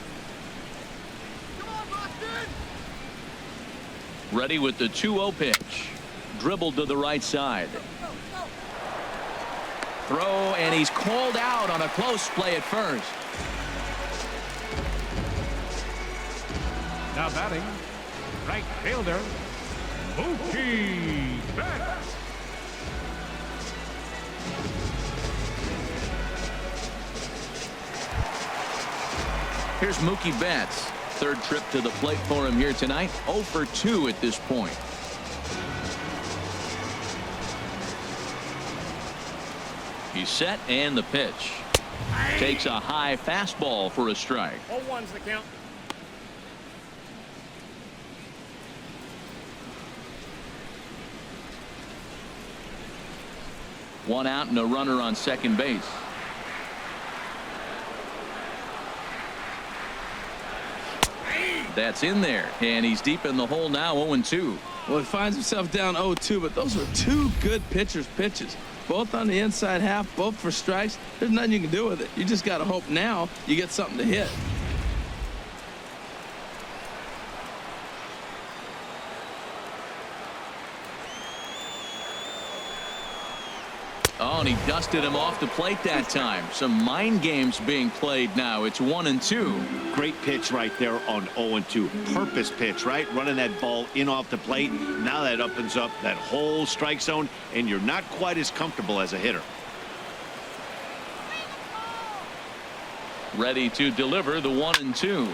Come on, Boston. Ready with the 2-0 pitch. Dribbled to the right side. Throw, and he's called out on a close play at first. Now batting, right fielder, Mookie Betts. Here's Mookie Betts. 3rd trip to the plate for him here tonight. 0 for 2 at this point. He's set, and the pitch. Takes a high fastball for a strike. 0-1's the count. One out and a runner on second base. That's in there, and he's deep in the hole now. 0-2. Well, he finds himself down 0-2, but those were 2 good pitchers' pitches. Both on the inside half, both for strikes. There's nothing you can do with it. You just got to hope now you get something to hit. Oh, and he dusted him off the plate that time. Some mind games being played now. It's 1-2. Great pitch right there on 0-2. Purpose pitch, right? Running that ball in off the plate. Now that opens up that whole strike zone, and you're not quite as comfortable as a hitter. Ready to deliver the 1-2.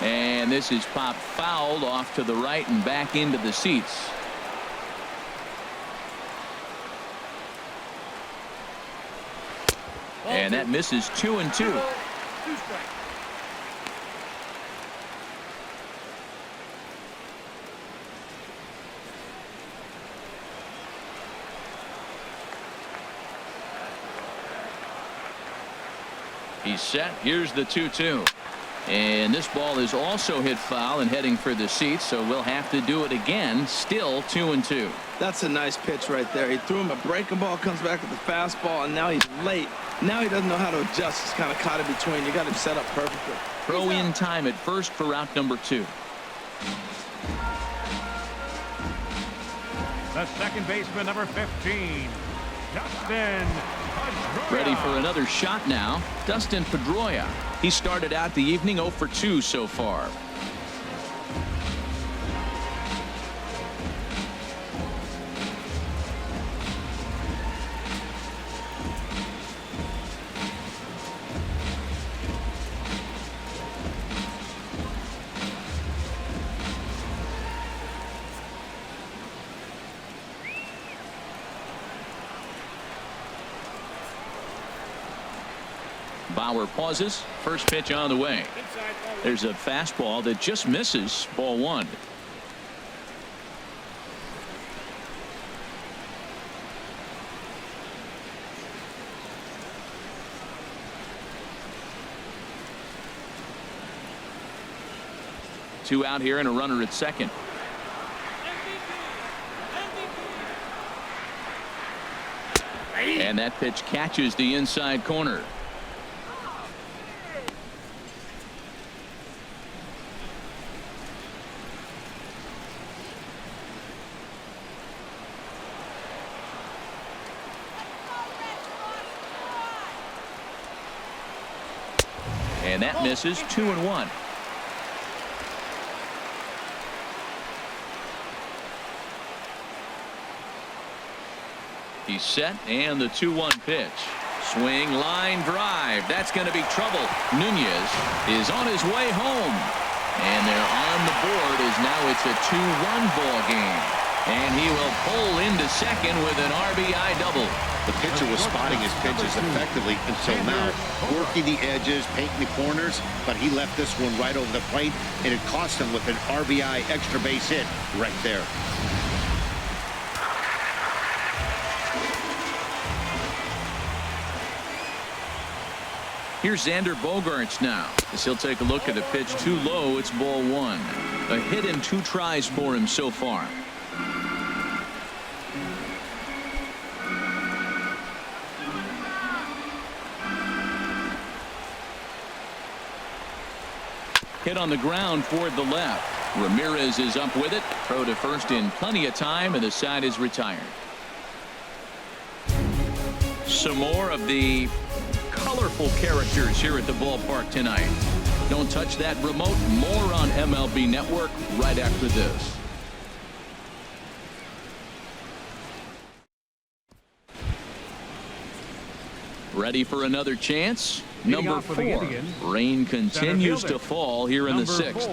And this is popped fouled off to the right and back into the seats. And that misses. 2-2. 2 strikes. He's set. Here's the 2-2. And this ball is also hit foul and heading for the seats, so we'll have to do it again. Still 2-2. That's a nice pitch right there. He threw him a breaking ball, comes back with the fastball, and now he's late. Now he doesn't know how to adjust. He's kind of caught in between. You got him set up perfectly. Throw in time at first for route number 2. The second baseman, number 15, Dustin Pedroia. Ready for another shot now. Dustin Pedroia. He started out the evening 0 for 2 so far. Bauer pauses. First pitch on the way. There's a fastball that just misses. Ball 1. Two out here and a runner at second. And that pitch catches the inside corner. And that misses. 2-1. He's set, and the 2-1 pitch. Swing, line drive. That's going to be trouble. Nunez is on his way home. And they're on the board as now it's a 2-1 ball game. And he will pull into second with an RBI double. The pitcher was spotting his pitches effectively until now. Working the edges, painting the corners, but he left this one right over the plate, and it cost him with an RBI extra base hit right there. Here's Xander Bogaerts now as he'll take a look at a pitch too low. It's ball 1. A hit and 2 tries for him so far. Hit on the ground toward the left. Ramirez is up with it. Throw to first in plenty of time, and the side is retired. Some more of the colorful characters here at the ballpark tonight. Don't touch that remote. More on MLB Network right after this. Ready for another chance? Number 4. Rain continues to fall here in the 6th.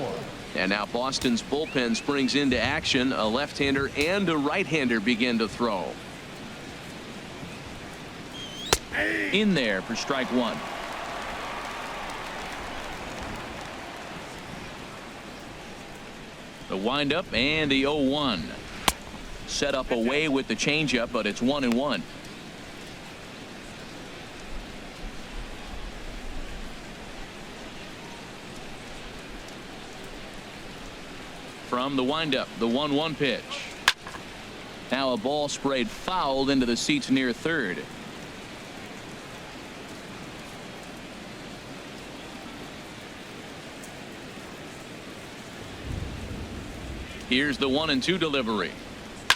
And now Boston's bullpen springs into action. A left-hander and a right-hander begin to throw. In there for strike 1. The windup and the 0-1. Set up away with the changeup, but it's 1-1. From the windup, the 1-1 pitch. Now a ball sprayed foul into the seats near third. Here's the 1-2 delivery.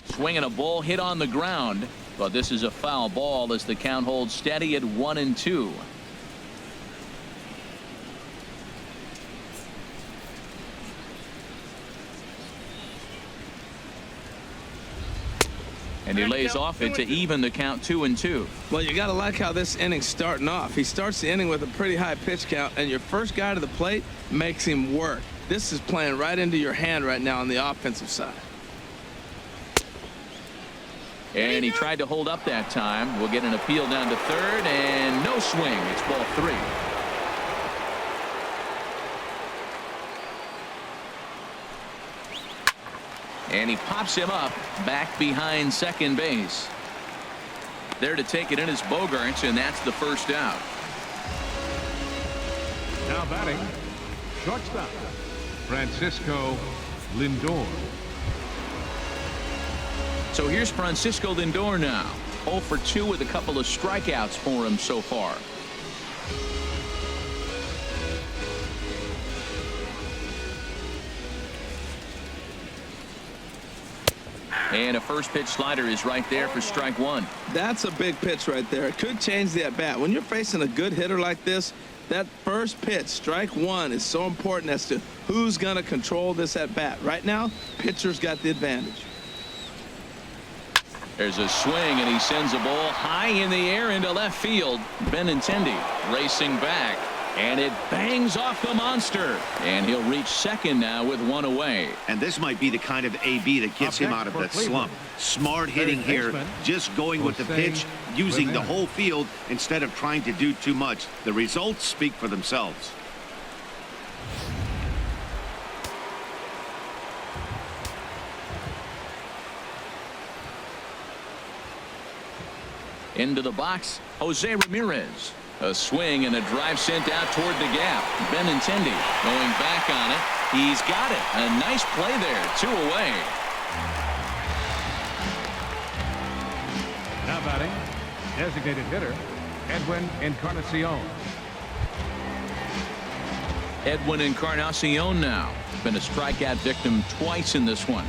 Swinging a ball hit on the ground, but this is a foul ball as the count holds steady at 1-2. And he lays off it to even the count 2-2. Well, you got to like how this inning's starting off. He starts the inning with a pretty high pitch count, and your first guy to the plate makes him work. This is playing right into your hand right now on the offensive side. And he tried to hold up that time. We'll get an appeal down to third, and no swing. It's ball 3. And he pops him up back behind second base. There to take it in is Bogaerts, and that's the first out. Now batting, shortstop, Francisco Lindor. So here's Francisco Lindor now. 0 for 2 with a couple of strikeouts for him so far. And a first pitch slider is right there for strike 1. That's a big pitch right there. It could change the at-bat. When you're facing a good hitter like this, that first pitch, strike 1, is so important as to who's going to control this at-bat. Right now, pitcher's got the advantage. There's a swing, and he sends a ball high in the air into left field. Benintendi racing back. And it bangs off the monster. And he'll reach second now with one away. And this might be the kind of AB that gets him out of that slump. Smart hitting here, just going with the pitch, using the whole field instead of trying to do too much. The results speak for themselves. Into the box, Jose Ramirez. A swing and a drive sent out toward the gap. Benintendi going back on it. He's got it. A nice play there. 2 away. Now batting, designated hitter, Edwin Encarnacion. Edwin Encarnacion now. Been a strikeout victim twice in this one.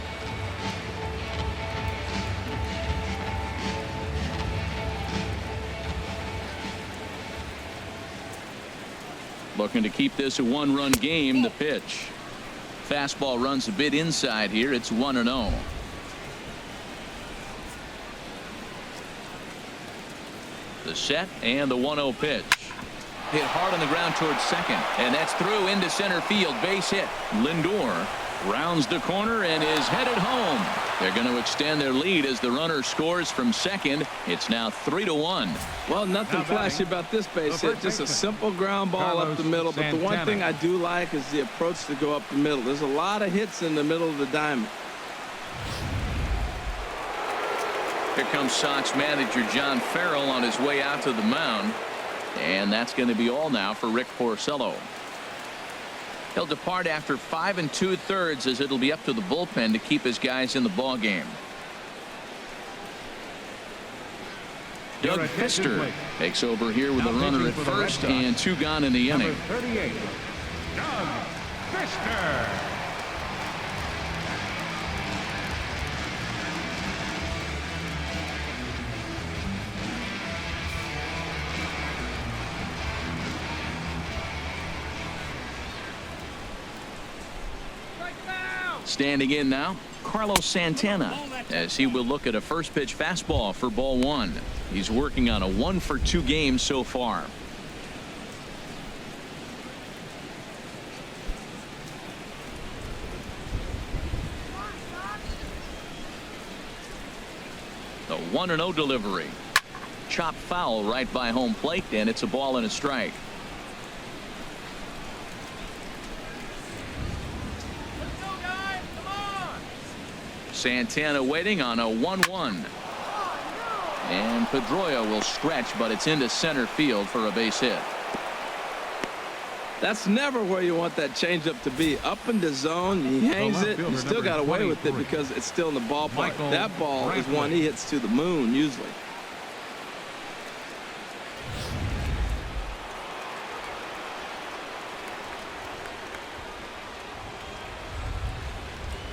Looking to keep this a one-run game. The pitch. Fastball runs a bit inside here. It's 1-0. The set and the 1-0 pitch. Hit hard on the ground towards second. And that's through into center field. Base hit. Lindor rounds the corner and is headed home. They're going to extend their lead as the runner scores from second. It's now 3-1. Well, nothing flashy about this base hit. Just a simple ground ball up the middle. But the one thing I do like is the approach to go up the middle. There's a lot of hits in the middle of the diamond. Here comes Sox manager John Farrell on his way out to the mound. And that's going to be all now for Rick Porcello. He'll depart after 5 2/3 as it'll be up to the bullpen to keep his guys in the ball game. Doug Fister takes over here with a runner at first and 2 gone in the inning. Number 38, Doug Fister. Standing in now, Carlos Santana, as he will look at a first pitch fastball for ball 1. He's working on a 1-for-2 game so far. The 1-0 delivery. Chop foul right by home plate, and it's a ball and a strike. Santana waiting on a 1-1. And Pedroia will stretch, but it's into center field for a base hit. That's never where you want that changeup to be. Up in the zone, he hangs it, and still got away with it because it's still in the ballpark. That ball is one he hits to the moon usually.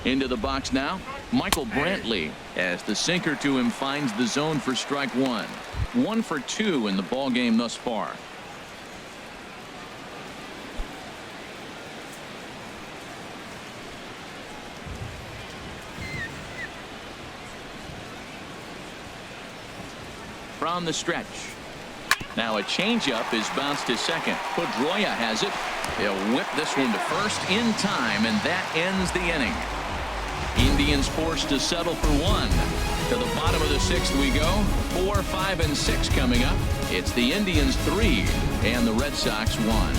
Into the box now, Michael Brantley, as the sinker to him finds the zone for strike 1. 1 for 2 in the ball game thus far. From the stretch. Now a changeup is bounced to second. Pedroia has it. They'll whip this one to first in time, and that ends the inning. Indians forced to settle for 1. To the bottom of the 6th we go. 4, 5, and 6 coming up. It's the Indians 3 and the Red Sox 1.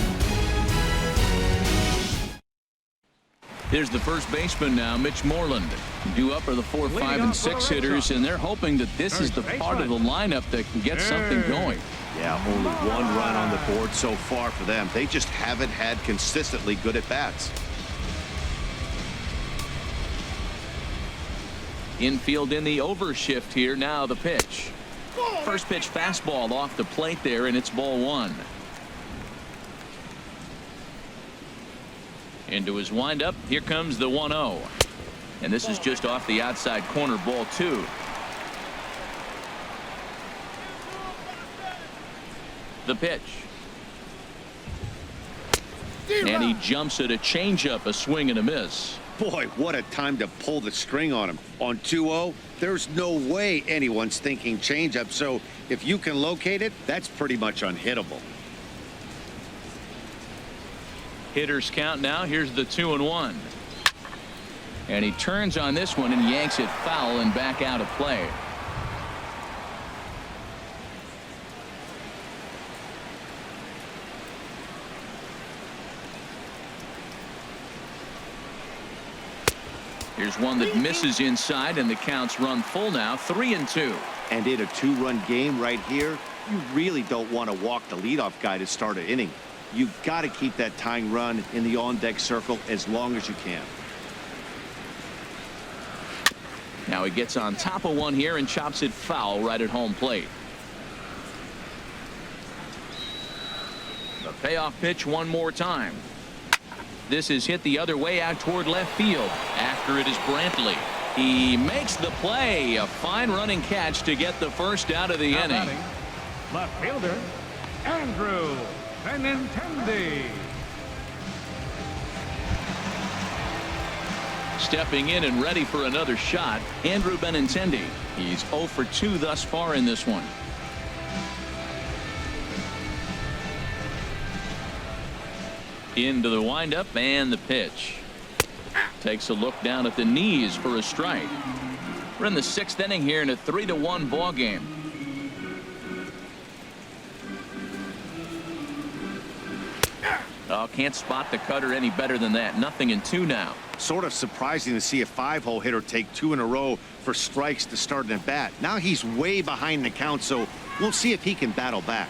Here's the first baseman now, Mitch Moreland. Due up are the 4, 5, and 6 hitters, and they're hoping that this is the part of the lineup that can get something going. Yeah, only 1 run on the board so far for them. They just haven't had consistently good at-bats. Infield in the overshift here. Now the pitch. First pitch fastball off the plate there, and it's ball 1. Into his windup. Here comes the 1-0. And this is just off the outside corner, ball 2. The pitch. And he jumps at a changeup, a swing and a miss. Boy, what a time to pull the string on him. On 2-0, there's no way anyone's thinking changeup. So if you can locate it, that's pretty much unhittable. Hitters count now. Here's the 2-1. And he turns on this one and yanks it foul and back out of play. Here's one that misses inside, and the count's run full now, 3-2. And in a 2-run game right here, you really don't want to walk the leadoff guy to start an inning. You've got to keep that tying run in the on-deck circle as long as you can. Now he gets on top of one here and chops it foul right at home plate. The payoff pitch one more time. This is hit the other way out toward left field. After it is Brantley. He makes the play. A fine running catch to get the first out of the inning. Left fielder, Andrew Benintendi. Stepping in and ready for another shot, Andrew Benintendi. He's 0 for 2 thus far in this one. Into the windup and the pitch. Takes a look down at the knees for a strike. We're in the 6th inning here in a 3-1 ball game. Oh, can't spot the cutter any better than that. 0-2 now. Sort of surprising to see a 5-hole hitter take 2 in a row for strikes to start an at-bat. Now he's way behind the count, so we'll see if he can battle back.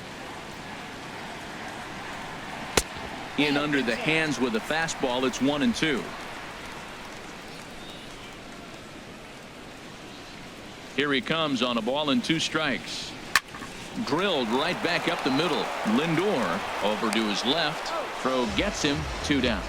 In under the hands with a fastball. It's 1-2. Here he comes on a ball and 2 strikes. Drilled right back up the middle. Lindor over to his left. Throw gets him. 2 down.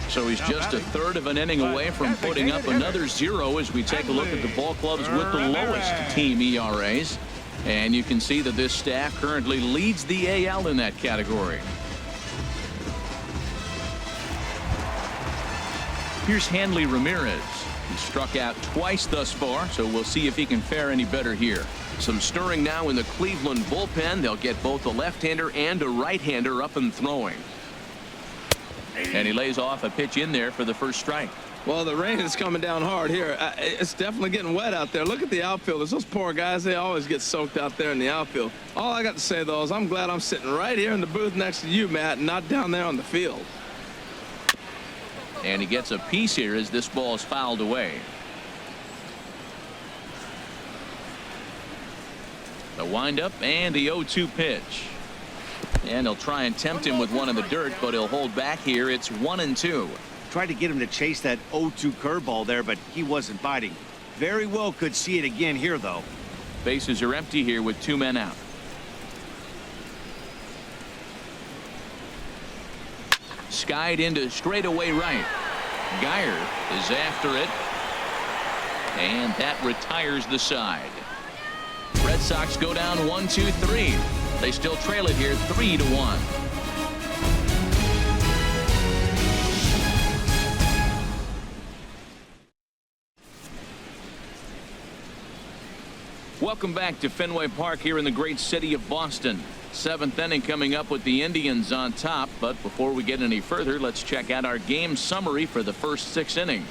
So he's just a third of an inning away from putting up another 0 as we take a look at the ball clubs with the lowest team ERAs. And you can see that this staff currently leads the AL in that category. Here's Hanley Ramirez. He struck out twice thus far, so we'll see if he can fare any better here. Some stirring now in the Cleveland bullpen. They'll get both a left-hander and a right-hander up and throwing. And he lays off a pitch in there for the first strike. Well, the rain is coming down hard here. It's definitely getting wet out there. Look at the outfielders. Those poor guys, they always get soaked out there in the outfield. All I got to say, though, is I'm glad I'm sitting right here in the booth next to you, Matt, and not down there on the field. And he gets a piece here as this ball is fouled away. The windup and the 0-2 pitch. And he'll try and tempt him with one in the dirt, but he'll hold back here. It's 1-2. Tried to get him to chase that 0-2 curveball there, but he wasn't biting. Very well could see it again here, though. Bases are empty here with 2 men out. Skied into straightaway right. Geyer is after it. And that retires the side. Red Sox go down 1-2-3. They still trail it here 3-1. Welcome back to Fenway Park here in the great city of Boston. 7th inning coming up with the Indians on top. But before we get any further, let's check out our game summary for the first 6 innings.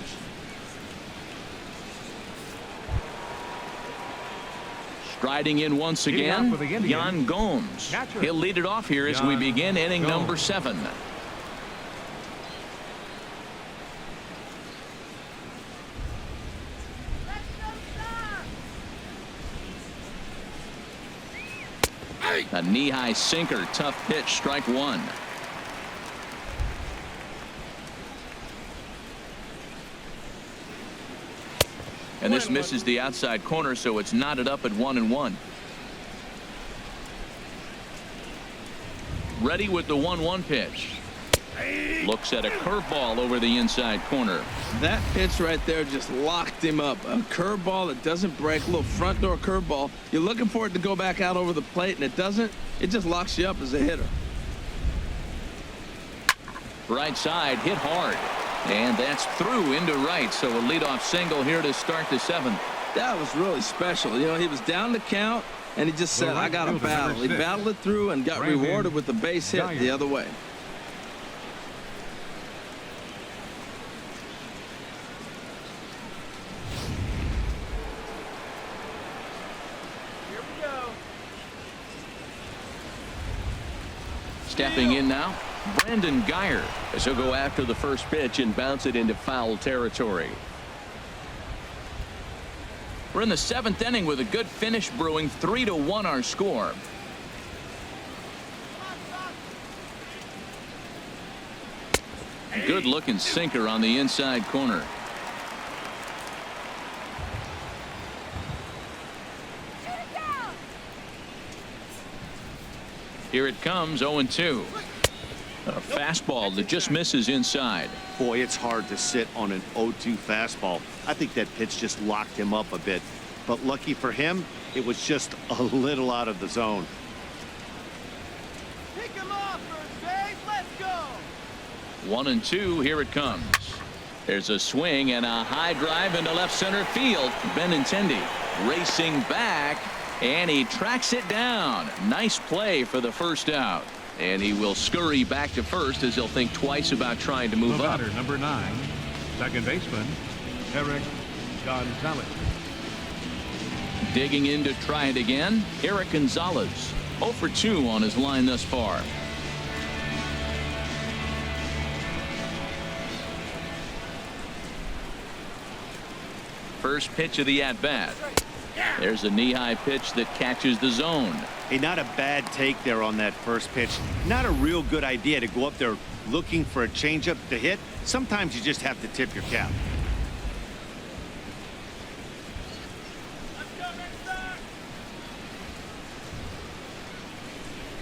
Striding in once again, Yan Gomes. He'll lead it off here as we begin inning number 7. A knee-high sinker, tough pitch, strike 1. And this misses the outside corner, so it's knotted up at 1-1. Ready with the 1-1 pitch. Looks at a curveball over the inside corner. That pitch right there just locked him up. A curveball that doesn't break, a little front door curveball. You're looking for it to go back out over the plate, and it doesn't. It just locks you up as a hitter. Right side, hit hard. And that's through into right, so a leadoff single here to start the 7th. That was really special. You know, he was down the count. and he just said, I got to fielder, battle. number He 6. battled it through and got Brandon rewarded with the base hit Giant. the other way. Here we go. Stepping in now, Brandon Geyer, as he'll go after the first pitch and bounce it into foul territory. We're in the 7th inning with a good finish brewing. 3-1 our score. Good looking sinker on the inside corner. Here it comes, 0-2. A fastball that just misses inside. Boy, it's hard to sit on an 0-2 fastball. I think that pitch just locked him up a bit. But lucky for him, it was just a little out of the zone. Pick him off, first base. Let's go. 1-2. Here it comes. There's a swing and a high drive into left center field. Benintendi racing back, and he tracks it down. Nice play for the first out. And he will scurry back to first as he'll think twice about trying to move The up. batter, number 9, second baseman, Eric Gonzalez. Digging in to try it again, Eric Gonzalez. 0 for 2 on his line thus far. First pitch of the at-bat. There's a knee-high pitch that catches the zone. Hey, not a bad take there on that first pitch. Not a real good idea to go up there looking for a changeup to hit. Sometimes you just have to tip your cap.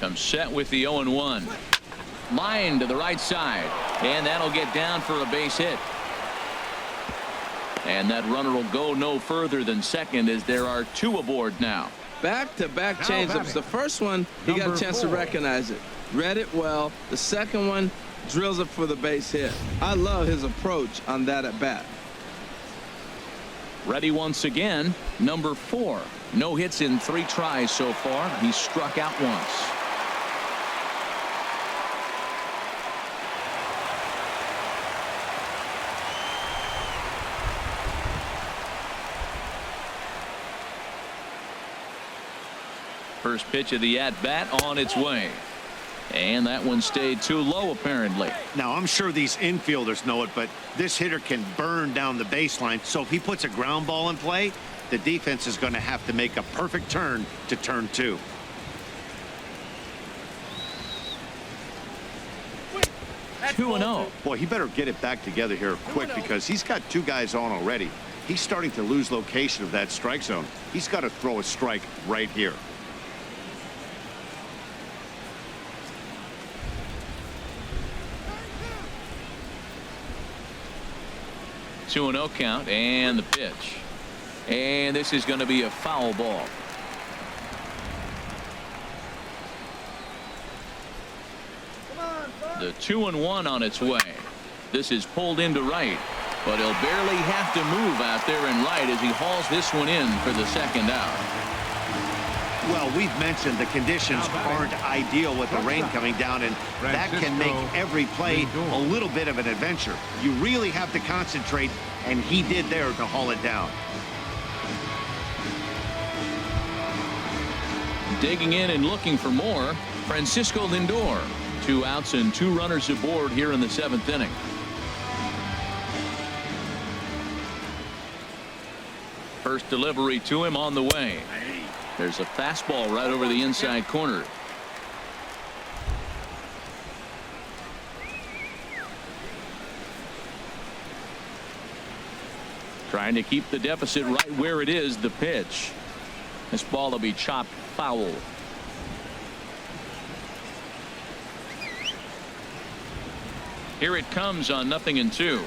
Comes set with the 0-1. Line to the right side, and that'll get down for a base hit. And that runner will go no further than second as there are 2 aboard now. Back-to-back Now changeups. batting, The first one, he got a number chance to 4. recognize it. Read it well. The second one drills it for the base hit. I love his approach on that at-bat. Ready once again, number 4. No hits in 3 tries so far. He struck out once. First pitch of the at-bat on its way. And that one stayed too low, apparently. Now, I'm sure these infielders know it, but this hitter can burn down the baseline. So if he puts a ground ball in play, the defense is going to have to make a perfect turn to turn 2. That's 2-0. Boy, he better get it back together here quick because he's got 2 guys on already. He's starting to lose location of that strike zone. He's got to throw a strike right here. Two 2-0 count, and the pitch. And this is going to be a foul ball. The 2-1 on its way. This is pulled into right, but he'll barely have to move out there in right as he hauls this one in for the second out. Well, we've mentioned the conditions aren't ideal with the rain coming down, and that can make every play a little bit of an adventure. You really have to concentrate, and he did there to haul it down. Digging in and looking for more, Francisco Lindor. 2 outs and 2 runners aboard here in the 7th inning. First delivery to him on the way. There's a fastball right over the inside corner. Trying to keep the deficit right where it is. The pitch. This ball will be chopped foul. Here it comes on 0-2.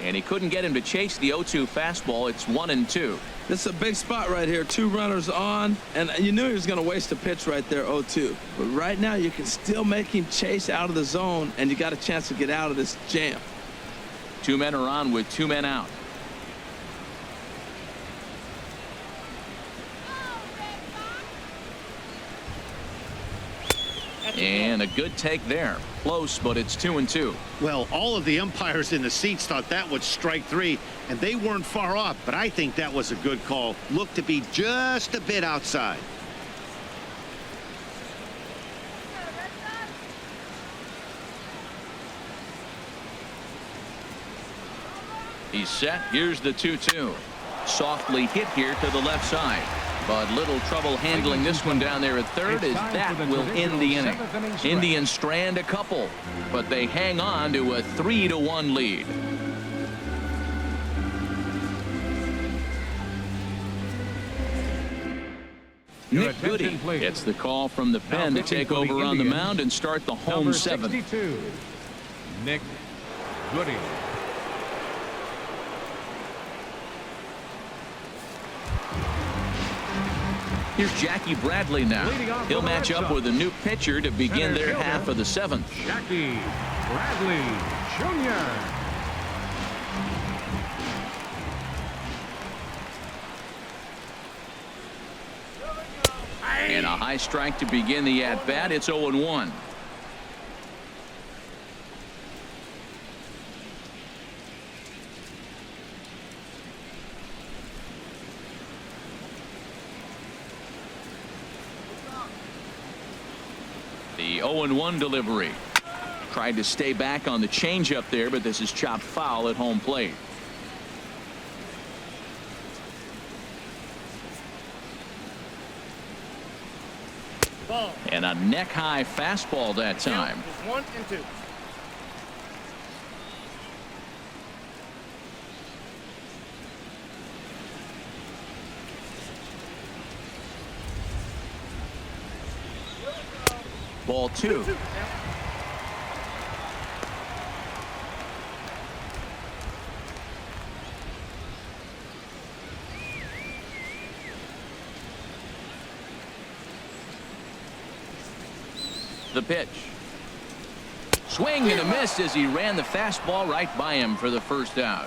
And he couldn't get him to chase the 0-2 fastball. It's 1-2. This is a big spot right here. 2 runners on, and you knew he was going to waste a pitch right there, 0-2. But right now, you can still make him chase out of the zone, and you got a chance to get out of this jam. 2 men are on with 2 men out. And a good take there. Close, but it's 2-2. Well, all of the umpires in the seats thought that was strike three, and they weren't far off, but I think that was a good call. Looked to be just a bit outside. He's set. Here's the 2-2. Softly hit here to the left side. But little trouble handling this one down there at third, as that will end the inning. Indians strand a couple, but they hang on to a 3-1 lead. Nick Goody gets the call from the pen to take over on the mound and start the home seventh. Number 62, Nick Goody. Here's Jackie Bradley now. He'll match up with a new pitcher to begin their half of the seventh. Jackie Bradley Jr. And a high strike to begin the at-bat. It's 0-1. The 0-1 delivery. Tried to stay back on the changeup there, but this is chopped foul at home plate. And a neck-high fastball that time. 1-2. Ball 2. The pitch. Swing and a miss as he ran the fastball right by him for the first out.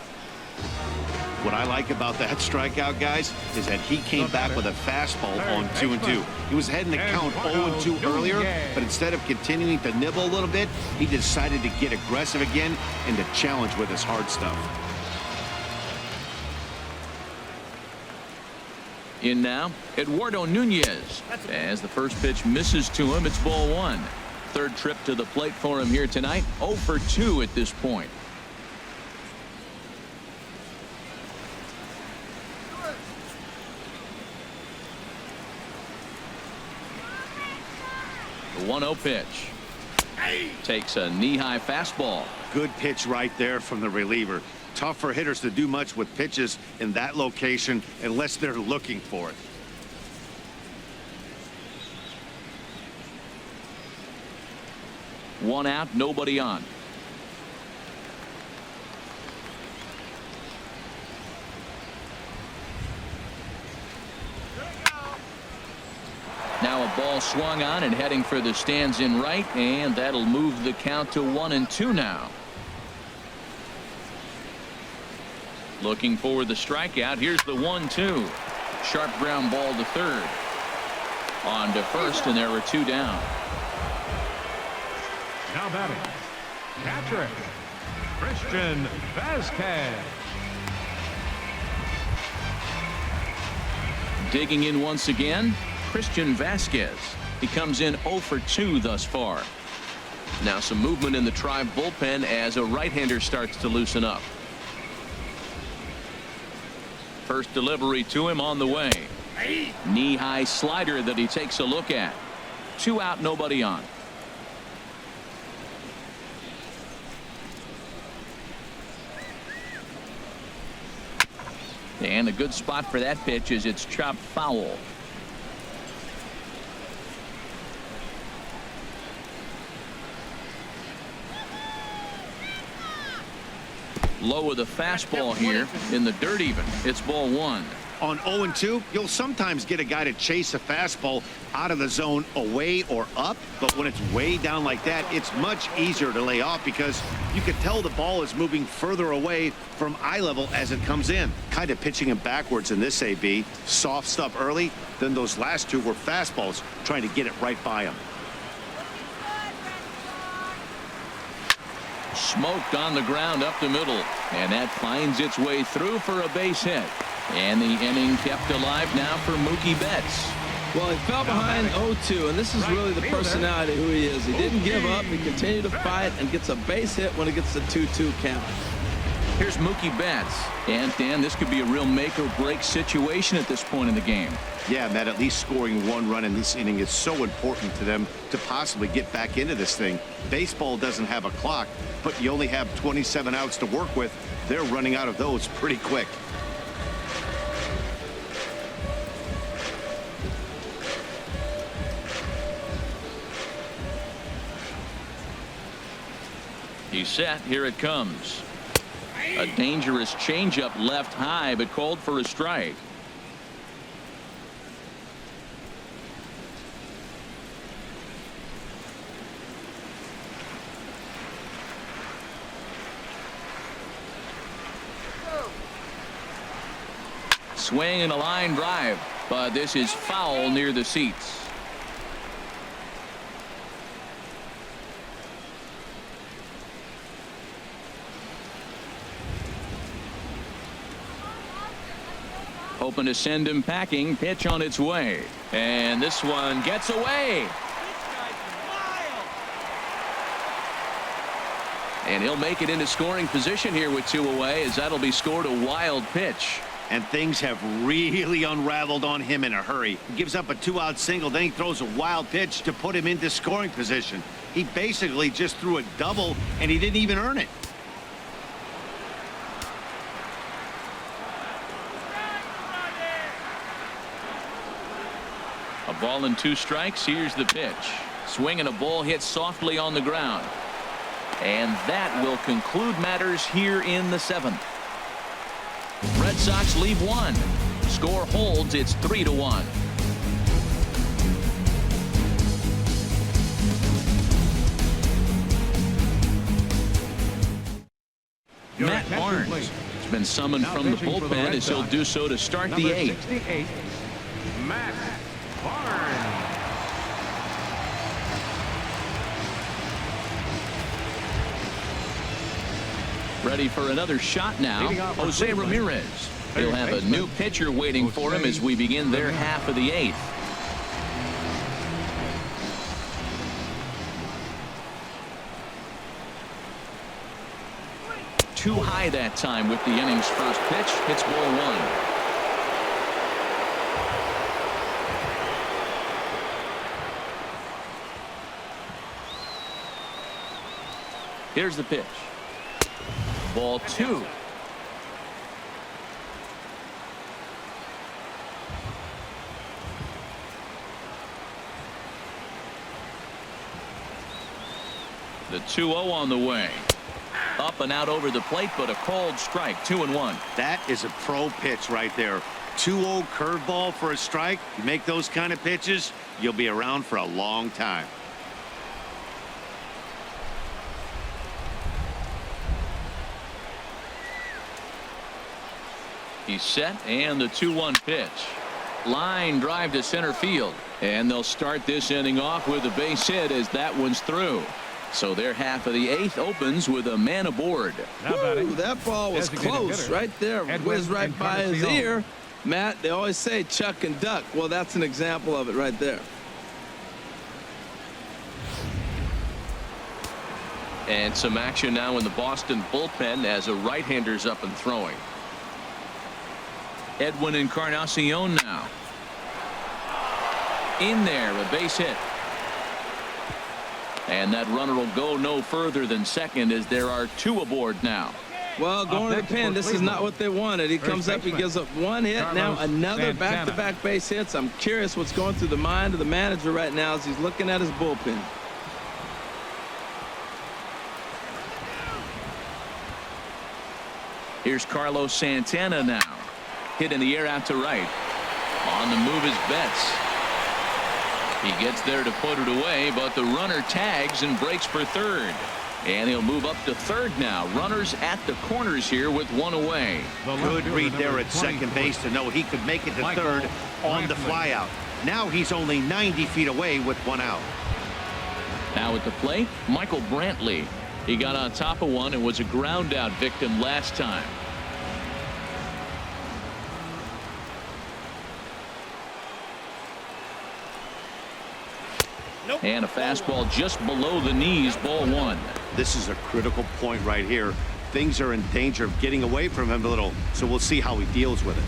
What I like about that strikeout, guys, is that he came back with a fastball on 2-2. He was heading the count 0-2 earlier, but instead of continuing to nibble a little bit, he decided to get aggressive again and to challenge with his hard stuff. In now, Eduardo Nunez. As the first pitch misses to him, it's ball 1. Third trip to the plate for him here tonight. 0 for 2 at this point. The 1-0 pitch. Takes a knee-high fastball. Good pitch right there from the reliever. Tough for hitters to do much with pitches in that location unless they're looking for it. One out, nobody on. Now a ball swung on and heading for the stands in right, and that'll move the count to 1-2 now. Looking for the strikeout. Here's the 1-2. Sharp ground ball to third. On to first, and there are 2 down. Now batting, catcher, Christian Vasquez. Digging in once again, Christian Vasquez. He comes in 0 for 2 thus far. Now some movement in the Tribe bullpen as a right-hander starts to loosen up. First delivery to him on the way. Knee-high slider that he takes a look at. 2 out, nobody on. And a good spot for that pitch is it's chopped foul. Low with a fastball here in the dirt even. It's ball 1. On 0-2, you'll sometimes get a guy to chase a fastball out of the zone away or up, but when it's way down like that, it's much easier to lay off because you can tell the ball is moving further away from eye level as it comes in. Kind of pitching him backwards in this AB. Soft stuff early, then those last 2 were fastballs trying to get it right by him. Smoked on the ground up the middle, and that finds its way through for a base hit. And the inning kept alive now for Mookie Betts. Well, he fell behind 0-2, and this is really the personality who he is. He didn't give up. He continued to fight and gets a base hit when it gets a 2-2 count. Here's Mookie Betts. And, Dan, this could be a real make-or-break situation at this point in the game. Yeah, Matt, at least scoring one run in this inning is so important to them to possibly get back into this thing. Baseball doesn't have a clock, but you only have 27 outs to work with. They're running out of those pretty quick. He's set. Here it comes. A dangerous changeup left high, but called for a strike. Swing and a line drive, but this is foul near the seats. Hoping to send him packing. Pitch on its way, and this one gets away. And he'll make it into scoring position here with 2 away, as that'll be scored a wild pitch. And things have really unraveled on him in a hurry. He gives up a 2-out single, then he throws a wild pitch to put him into scoring position. He basically just threw a double, and he didn't even earn it. A ball and 2 strikes. Here's the pitch. Swing and a ball hit softly on the ground. And that will conclude matters here in the 7th. Red Sox leave 1. Score holds. It's 3-1. Matt Barnes has been summoned from the bullpen, as he'll do so to start the 8th. 68, Matt Barnes. Ready for another shot now, Jose Ramirez. He'll have a new pitcher waiting for him as we begin their half of the 8th. Too high that time with the inning's first pitch. It's ball 1. Here's the pitch. Ball 2. The 2-0 on the way. Up and out over the plate, but a called strike. 2-1. That is a pro pitch right there. 2-0 curveball for a strike. You make those kind of pitches, you'll be around for a long time. He's set, and the 2-1 pitch. Line drive to center field, and they'll start this inning off with a base hit as that one's through. So their half of the 8th opens with a man aboard. Woo, that ball was close right there. Whizzed right by his ear. Matt, they always say chuck and duck. Well, that's an example of it right there. And some action now in the Boston bullpen as a right-hander's up and throwing. Edwin Encarnacion now. In there, a base hit. And that runner will go no further than second, as there are 2 aboard now. Well, going to the pen, this is not what they wanted. He comes up, he gives up 1 hit, now another back-to-back base hits. I'm curious what's going through the mind of the manager right now as he's looking at his bullpen. Here's Carlos Santana now. Hit in the air out to right. On the move is Betts. He gets there to put it away, but the runner tags and breaks for third. And he'll move up to third now. Runners at the corners here with 1 away. Good read there at second base to know he could make it to third on the flyout. Now he's only 90 feet away with 1 out. Now at the plate, Michael Brantley. He got on top of one and was a ground out victim last time. And a fastball just below the knees, ball one. This is a critical point right here. Things are in danger of getting away from him a little, so we'll see how he deals with it.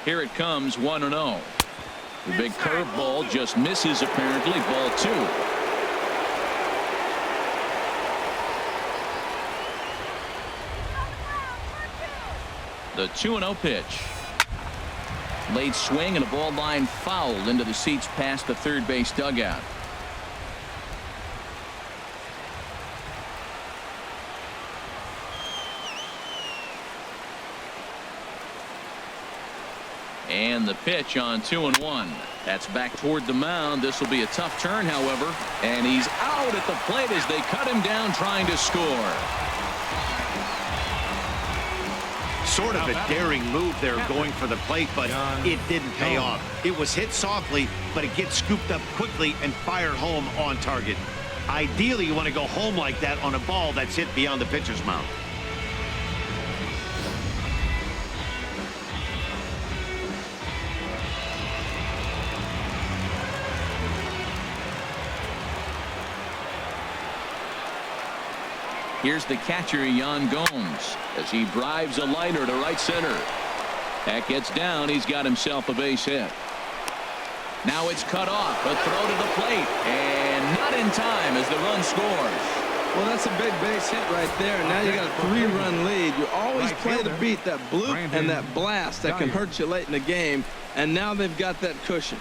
Here it comes, 1-0. The big curveball just misses apparently, ball two. The 2-0 pitch. Late swing and a ball line fouled into the seats past the third base dugout. And the pitch on 2-1. That's back toward the mound. This will be a tough turn, however. And he's out at the plate as they cut him down trying to score. Sort of a daring move there going for the plate, but it didn't pay off. It was hit softly, but it gets scooped up quickly and fired home on target. Ideally, you want to go home like that on a ball that's hit beyond the pitcher's mound. Here's the catcher, Yan Gomes, as he drives a liner to right center. That gets down. He's got himself a base hit. Now it's cut off. A throw to the plate. And not in time as the run scores. Well, that's a big base hit right there. Now you got a 3-run lead. You always play to beat that bloop and that blast that can hurt you late in the game. And now they've got that cushion.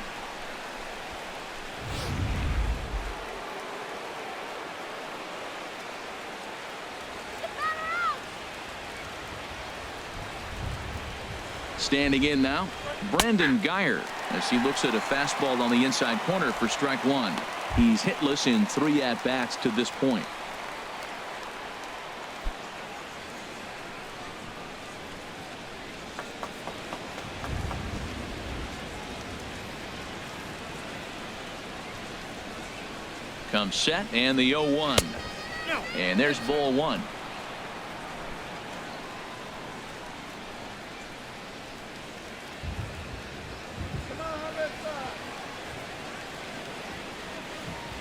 Standing in now, Brandon Geyer, as he looks at a fastball on the inside corner for strike one. He's hitless in 3 at-bats to this point. Comes set and the 0-1. And there's ball one.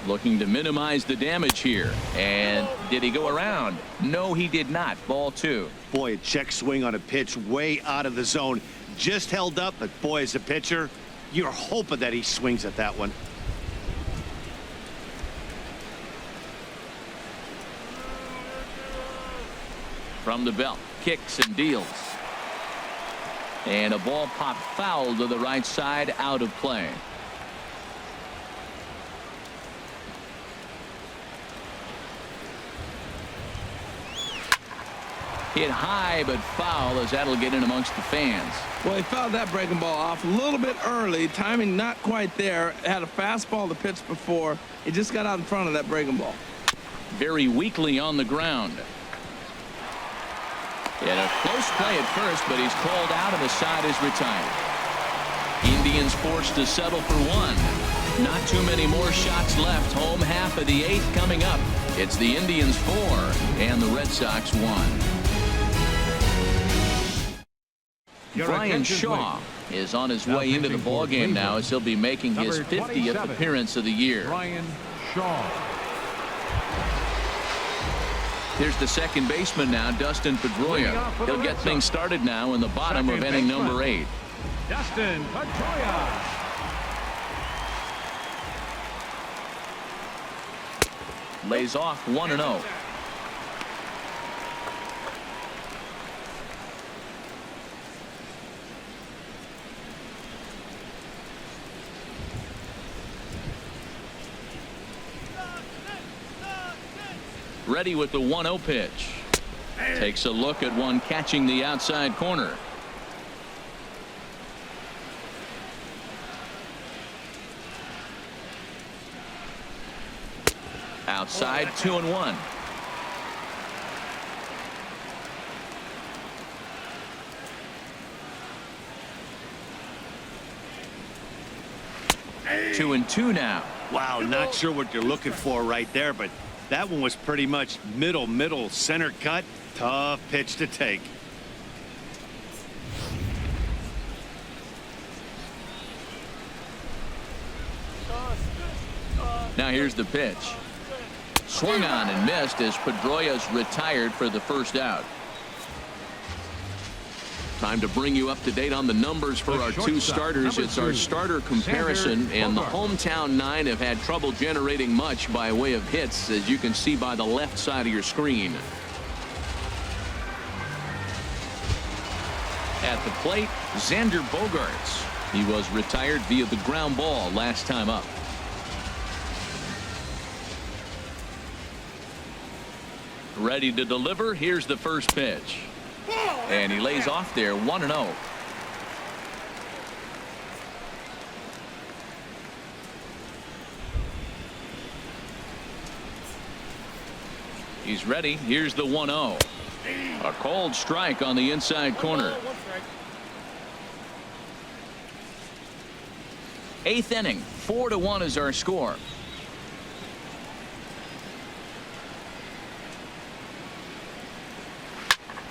Looking to minimize the damage here. And did he go around? No, he did not. Ball two. Boy, a check swing on a pitch way out of the zone. Just held up, but boy, as a pitcher, you're hoping that he swings at that one. From the belt, kicks and deals. And a ball popped foul to the right side, out of play. Hit high but foul as that'll get in amongst the fans. Well, he fouled that breaking ball off a little bit early. Timing not quite there. Had a fastball to pitch before. He just got out in front of that breaking ball. Very weakly on the ground. And a close play at first, but he's called out and the side is retired. Indians forced to settle for one. Not too many more shots left. Home half of the 8th coming up. It's the Indians 4 and the Red Sox 1. Brian Shaw is on his way into the ballgame now as he'll be making his 50th appearance of the year. Brian Shaw. Here's the second baseman now, Dustin Pedroia. He'll get things started now in the bottom of inning number 8. Dustin Pedroia. Lays off 1-0. Ready with the 1-0 pitch. Takes a look at one catching the outside corner. Outside, 2-1. 2-2 now. Wow, not sure what you're looking for right there, but that one was pretty much middle, center cut. Tough pitch to take. Now here's the pitch. Swung on and missed as Pedroia's retired for the first out. Time to bring you up to date on the numbers for our two starters. It's our starter comparison, and the hometown nine have had trouble generating much by way of hits, as you can see by the left side of your screen. At the plate, Xander Bogaerts. He was retired via the ground ball last time up. Ready to deliver. Here's the first pitch. And he lays off there 1-0. He's ready. Here's the 1-0. A called strike on the inside corner. Eighth inning. 4-1 is our score.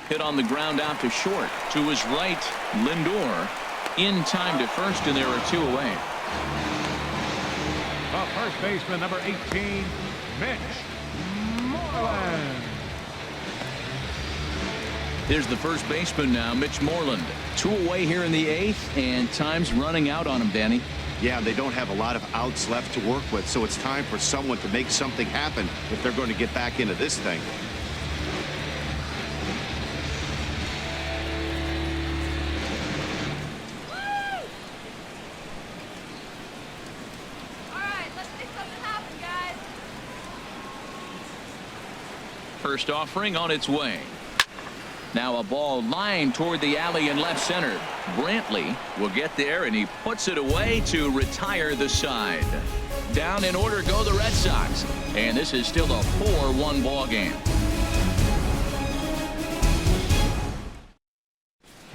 Hit on the ground out to short. To his right, Lindor in time to first, and there are two away. The first baseman, number 18, Mitch Moreland. Here's the first baseman now, Mitch Moreland. Two away here in the eighth, and time's running out on him, Danny. Yeah, they don't have a lot of outs left to work with, so it's time for someone to make something happen if they're going to get back into this thing. First offering on its way. Now a ball lined toward the alley in left center. Brantley will get there, and he puts it away to retire the side. Down in order go the Red Sox, and this is still a 4-1 ball game.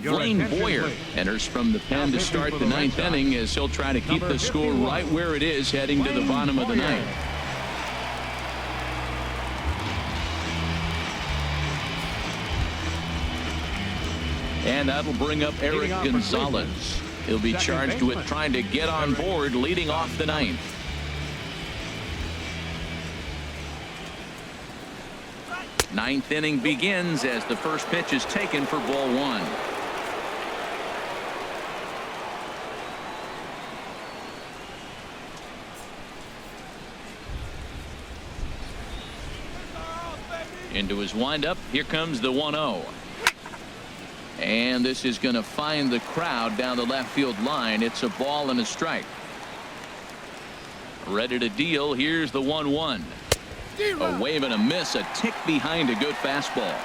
Blaine Boyer enters from the pen to start the ninth inning, as he'll try to keep the score right where it is heading to the bottom of the ninth. And that'll bring up Eric Gonzalez. He'll be charged with trying to get on board leading off the ninth. Ninth inning begins as the first pitch is taken for ball one. Into his windup. Here comes the 1-0. And this is going to find the crowd down the left field line. It's a ball and a strike. Ready to deal. Here's the 1-1. A wave and a miss. A tick behind a good fastball.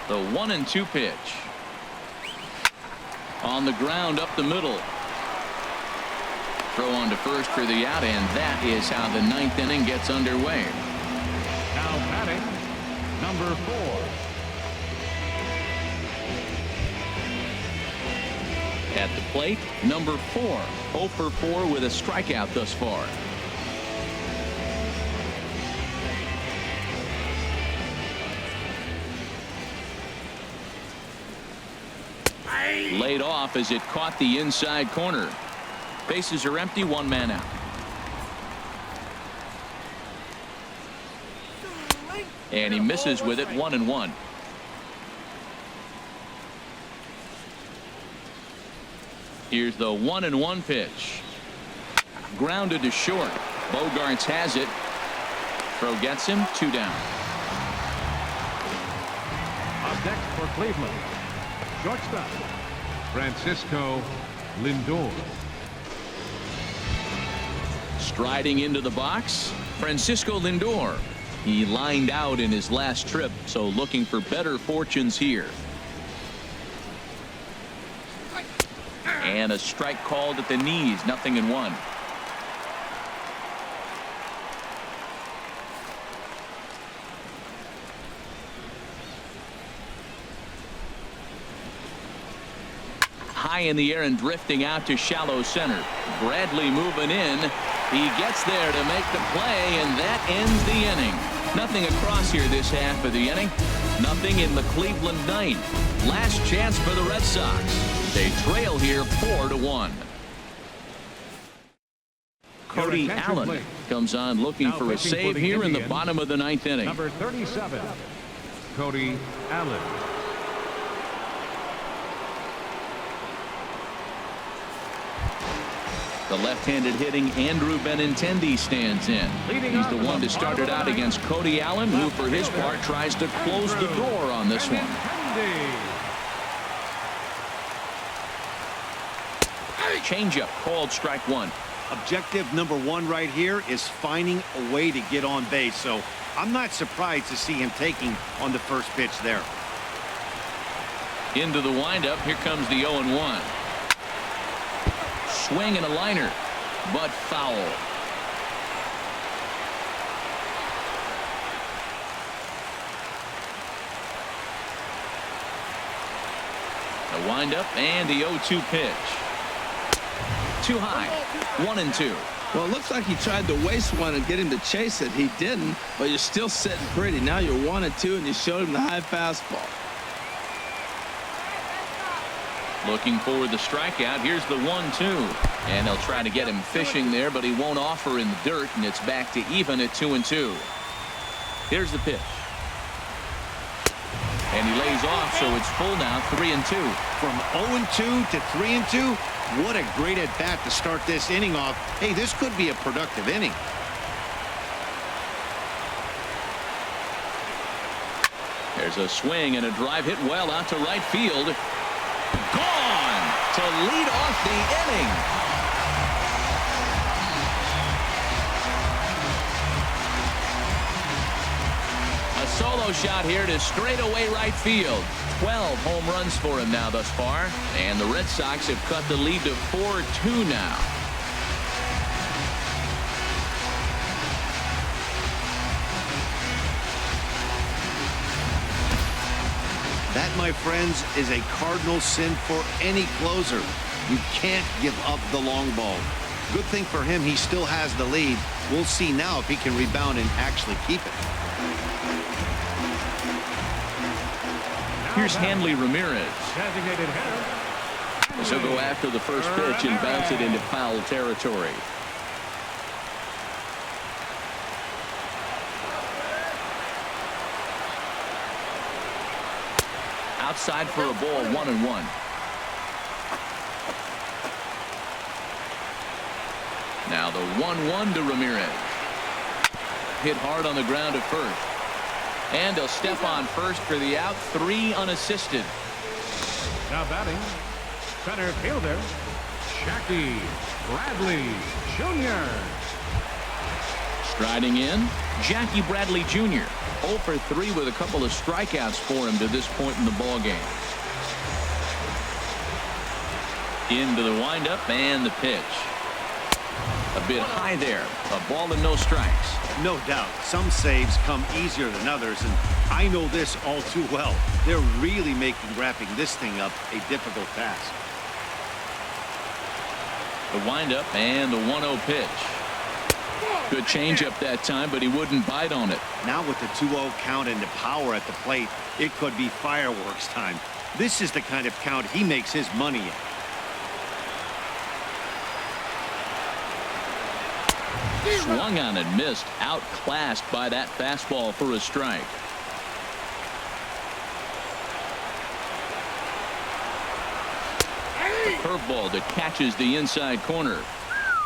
The 1-2 pitch. On the ground up the middle. Throw on to first for the out, and that is how the ninth inning gets underway. Now batting, number 4. At the plate, number 4. 0 for 4 with a strikeout thus far. Laid off as it caught the inside corner. Bases are empty, one man out. And he misses with it, 1-1. Here's the 1-1 pitch. Grounded to short. Bogaerts has it. Throw gets him, 2 down. Up next for Cleveland, shortstop, Francisco Lindor. Striding into the box, Francisco Lindor. He lined out in his last trip, so looking for better fortunes here. And a strike called at the knees, 0-1. high in the air and drifting out to shallow center. Bradley moving in. He gets there to make the play, and that ends the inning. Nothing across here this half of the inning. Nothing in the Cleveland ninth. Last chance for the Red Sox. They trail here 4-1. Cody Allen comes on looking for a save here in the bottom of the ninth inning. Number 37, Cody Allen. The left-handed hitting Andrew Benintendi stands in. He's the one that started out against Cody Allen, who for his part tries to close the door on this one. Changeup called strike one. Objective number one right here is finding a way to get on base. So I'm not surprised to see him taking on the first pitch there. Into the windup. Here comes the 0-1. Swing and a liner, but foul. The windup and the 0-2 pitch. Too high. 1-2. Well, it looks like he tried to waste one and get him to chase it. He didn't, but you're still sitting pretty. Now you're 1-2, and you showed him the high fastball. Looking for the strikeout. Here's the 1-2. And they'll try to get him fishing there, but he won't offer in the dirt, and it's back to even at 2-2. Here's the pitch. And he lays off, so it's full now, 3-2. From 0-2 to 3-2, what a great at-bat to start this inning off. Hey, this could be a productive inning. There's a swing and a drive hit well out to right field. Gone to lead off the inning. A solo shot here to straightaway right field. 12 home runs for him now thus far, and the Red Sox have cut the lead to 4-2 now. That, my friends, is a cardinal sin for any closer. You can't give up the long ball. Good thing for him, he still has the lead. We'll see now if he can rebound and actually keep it. Here's Hanley Ramirez. Designated hitter. So go after the first pitch and bounce it into foul territory. Outside for a ball, 1-1. Now the 1-1 to Ramirez. Hit hard on the ground at first. And he'll step on first for the out. 3 unassisted. Now batting, center fielder, Jackie Bradley Jr. Striding in, Jackie Bradley Jr. 0 for 3 with a couple of strikeouts for him to this point in the ballgame. Into the windup and the pitch. A bit high there. A ball and no strikes. No doubt. Some saves come easier than others, and I know this all too well. They're really making wrapping this thing up a difficult task. The windup and the 1-0 pitch. Good changeup that time, but he wouldn't bite on it. Now with the 2-0 count and the power at the plate, it could be fireworks time. This is the kind of count he makes his money in. Swung on and missed. Outclassed by that fastball for a strike. A curveball that catches the inside corner.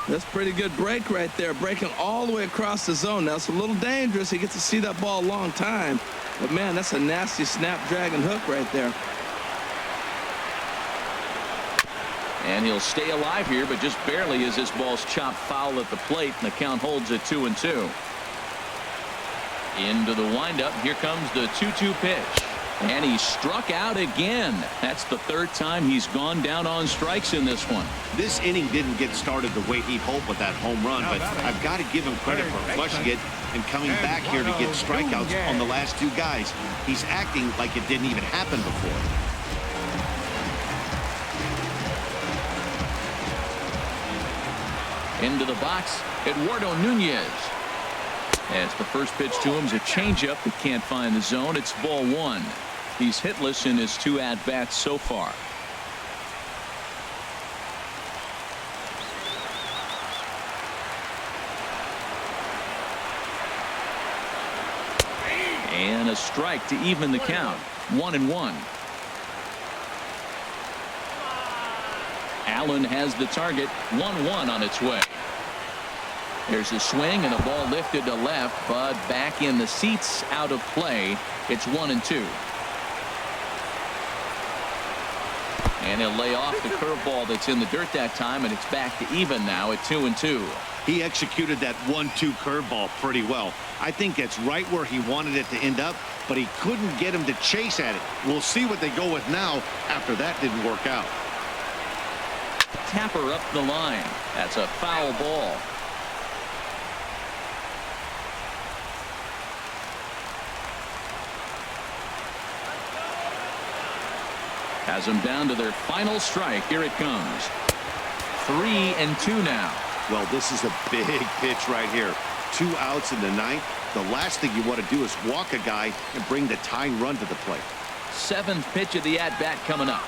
That's pretty good break right there, breaking all the way across the zone. Now it's a little dangerous. He gets to see that ball a long time, but man, that's a nasty snapdragon hook right there. And he'll stay alive here, but just barely as this ball's chopped foul at the plate, and the count holds at 2-2. Into the windup. Here comes the 2-2 pitch. And he struck out again. That's the third time he's gone down on strikes in this one. This inning didn't get started the way he'd hoped with that home run, but I've got to give him credit for flushing it and coming back here to get strikeouts on the last 2 guys. He's acting like it didn't even happen before. Into the box, Eduardo Nunez. As the first pitch to him is a changeup that can't find the zone. It's ball one. He's hitless in his 2 at-bats so far. And a strike to even the count. 1-1. Allen has the target. 1-1 on its way. There's a swing and a ball lifted to left, but back in the seats, out of play. It's 1-2. And he'll lay off the curveball that's in the dirt that time, and it's back to even now at 2-2. He executed that 1-2 curveball pretty well. I think it's right where he wanted it to end up, but he couldn't get him to chase at it. We'll see what they go with now after that didn't work out. Tapper up the line. That's a foul ball. Has them down to their final strike. Here it comes. 3-2 now. Well, this is a big pitch right here. 2 outs in the 9th. The last thing you want to do is walk a guy and bring the tying run to the plate. 7th pitch of the at-bat coming up.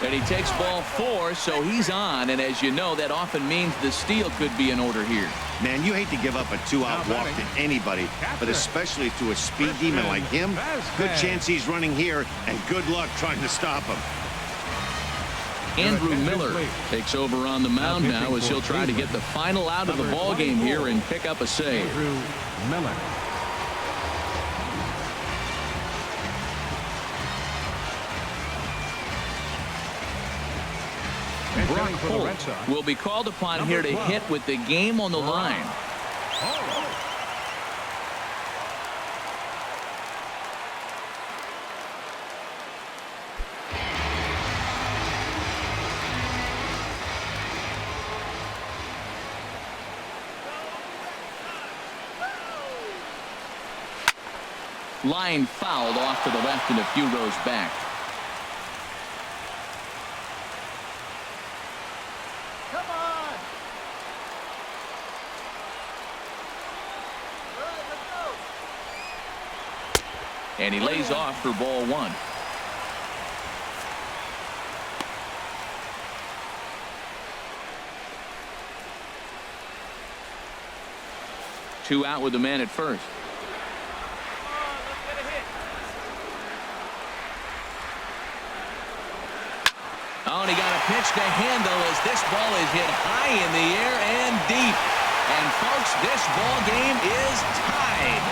And he takes ball 4, so he's on. And as you know, that often means the steal could be in order here. Man, you hate to give up a 2-out walk to anybody, but especially to a speed demon like him. Good chance he's running here, and good luck trying to stop him. Andrew Miller takes over on the mound now as he'll try to get the final out of the ball game here and pick up a save. Andrew Miller. Brock Holt will be called upon here to hit with the game on the line. Line fouled off to the left and a few rows back. Come on. Let's go. And he lays off for ball 1. Two out with the man at first. Oh, and he got a pitch to handle as this ball is hit high in the air and deep. And folks, this ball game is tied.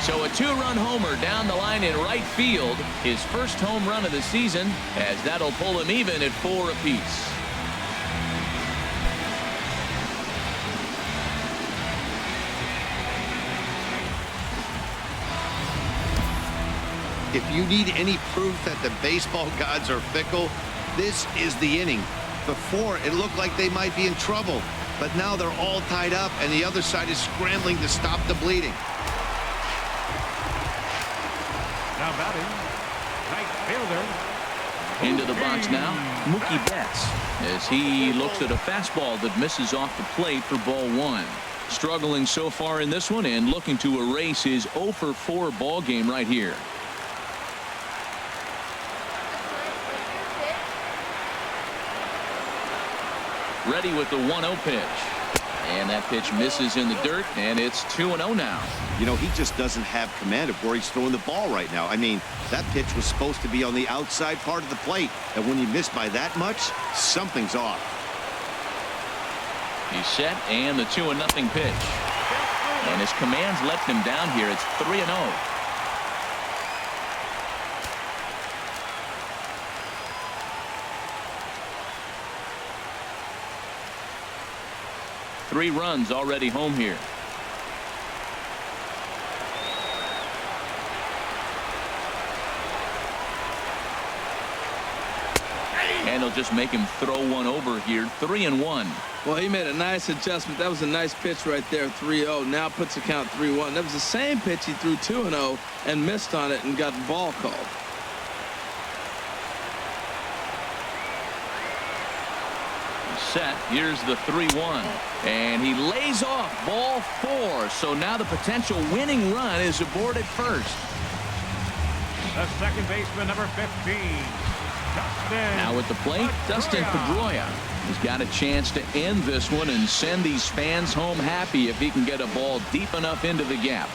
So a 2-run homer down the line in right field. His first home run of the season, as that'll pull him even at 4 apiece. If you need any proof that the baseball gods are fickle, this is the inning. Before, it looked like they might be in trouble, but now they're all tied up, and the other side is scrambling to stop the bleeding. Now batting, right fielder. Into the box now, Mookie Betts, as he looks at a fastball that misses off the plate for ball 1. Struggling so far in this one and looking to erase his 0-for-4 ball game right here. Ready with the 1-0 pitch. And that pitch misses in the dirt, and it's 2-0 now. You know, he just doesn't have command of where he's throwing the ball right now. I mean, that pitch was supposed to be on the outside part of the plate, and when you miss by that much, something's off. He's set, and the 2-0 pitch. And his command's left him down here. It's 3-0. Three runs already home here. And he'll just make him throw one over here. 3-1. Well, he made a nice adjustment. That was a nice pitch right there, 3-0. Now puts the count 3-1. That was the same pitch he threw 2-0 and missed on it and got the ball called. Set. Here's the 3-1. And he lays off ball 4. So now the potential winning run is aboard at first. The second baseman, number 15, Dustin. Now at the plate, Dustin Pedroia. He's got a chance to end this one and send these fans home happy if he can get a ball deep enough into the gap.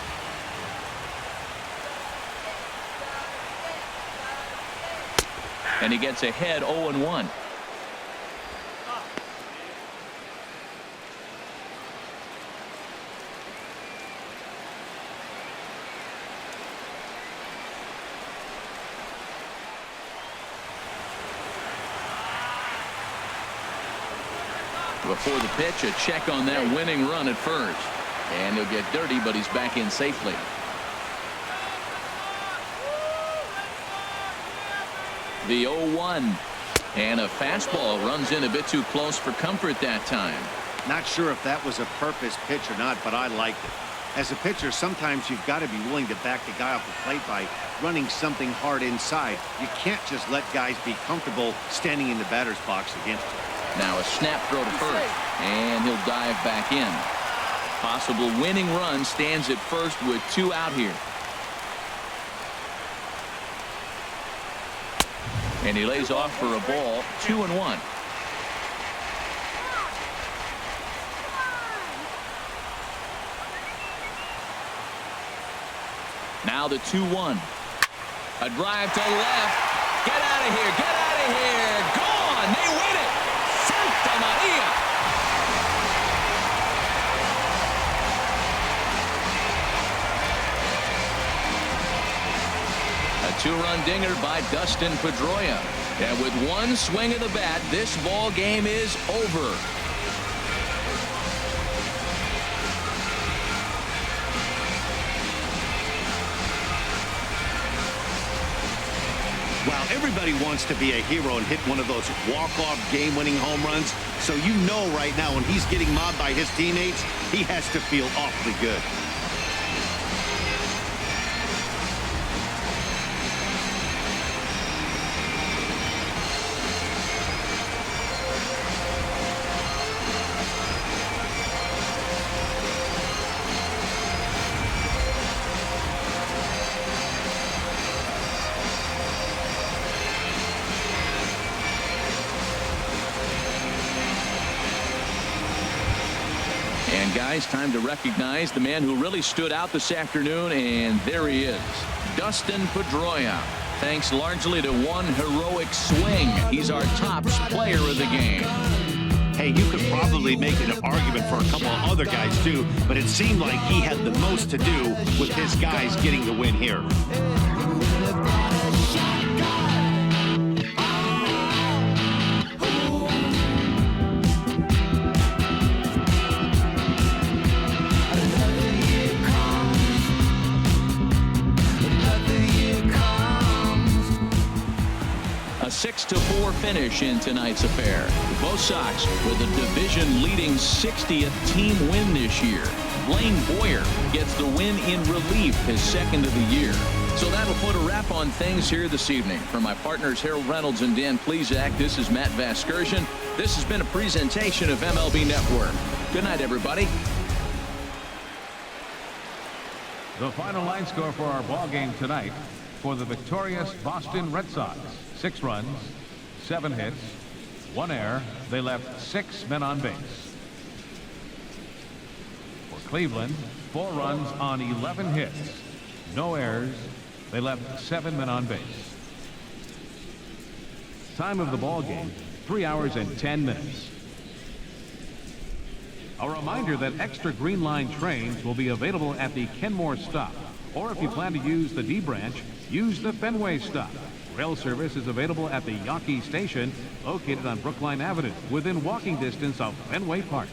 And he gets ahead 0-1. Before the pitch, a check on that winning run at first. And he'll get dirty, but he's back in safely. The 0-1. And a fastball runs in a bit too close for comfort that time. Not sure if that was a purpose pitch or not, but I liked it. As a pitcher, sometimes you've got to be willing to back the guy off the plate by running something hard inside. You can't just let guys be comfortable standing in the batter's box against you. Now a snap throw to first, and he'll dive back in. Possible winning run stands at first with 2 out here. And he lays off for a ball. 2-1. Now the 2-1. A drive to left. Get out of here. Get out of here. Gone. They win it. Santa Maria. A 2-run dinger by Dustin Pedroia. And with one swing of the bat, this ball game is over. Well, everybody wants to be a hero and hit one of those walk-off game-winning home runs. So you know right now when he's getting mobbed by his teammates, he has to feel awfully good. And guys, time to recognize the man who really stood out this afternoon, and there he is, Dustin Pedroia. Thanks largely to one heroic swing. He's our top player of the game. Hey, you could probably make an argument for a couple of other guys too, but it seemed like he had the most to do with his guys getting the win here. A 6-4 finish in tonight's affair. The Bo Sox with a division-leading 60th team win this year. Blaine Boyer gets the win in relief, his second of the year. So that'll put a wrap on things here this evening. For my partners Harold Reynolds and Dan Plesac, this is Matt Vasgersian. This has been a presentation of MLB Network. Good night, everybody. The final line score for our ball game tonight for the victorious Boston Red Sox: 6 runs, 7 hits, 1 error. They left 6 men on base. For Cleveland, 4 runs on 11 hits, no errors. They left 7 men on base. Time of the ball game, 3 hours and 10 minutes. A reminder that extra Green Line trains will be available at the Kenmore stop. Or if you plan to use the D branch, use the Fenway stop. Rail service is available at the Yawkey Station, located on Brookline Avenue, within walking distance of Fenway Park.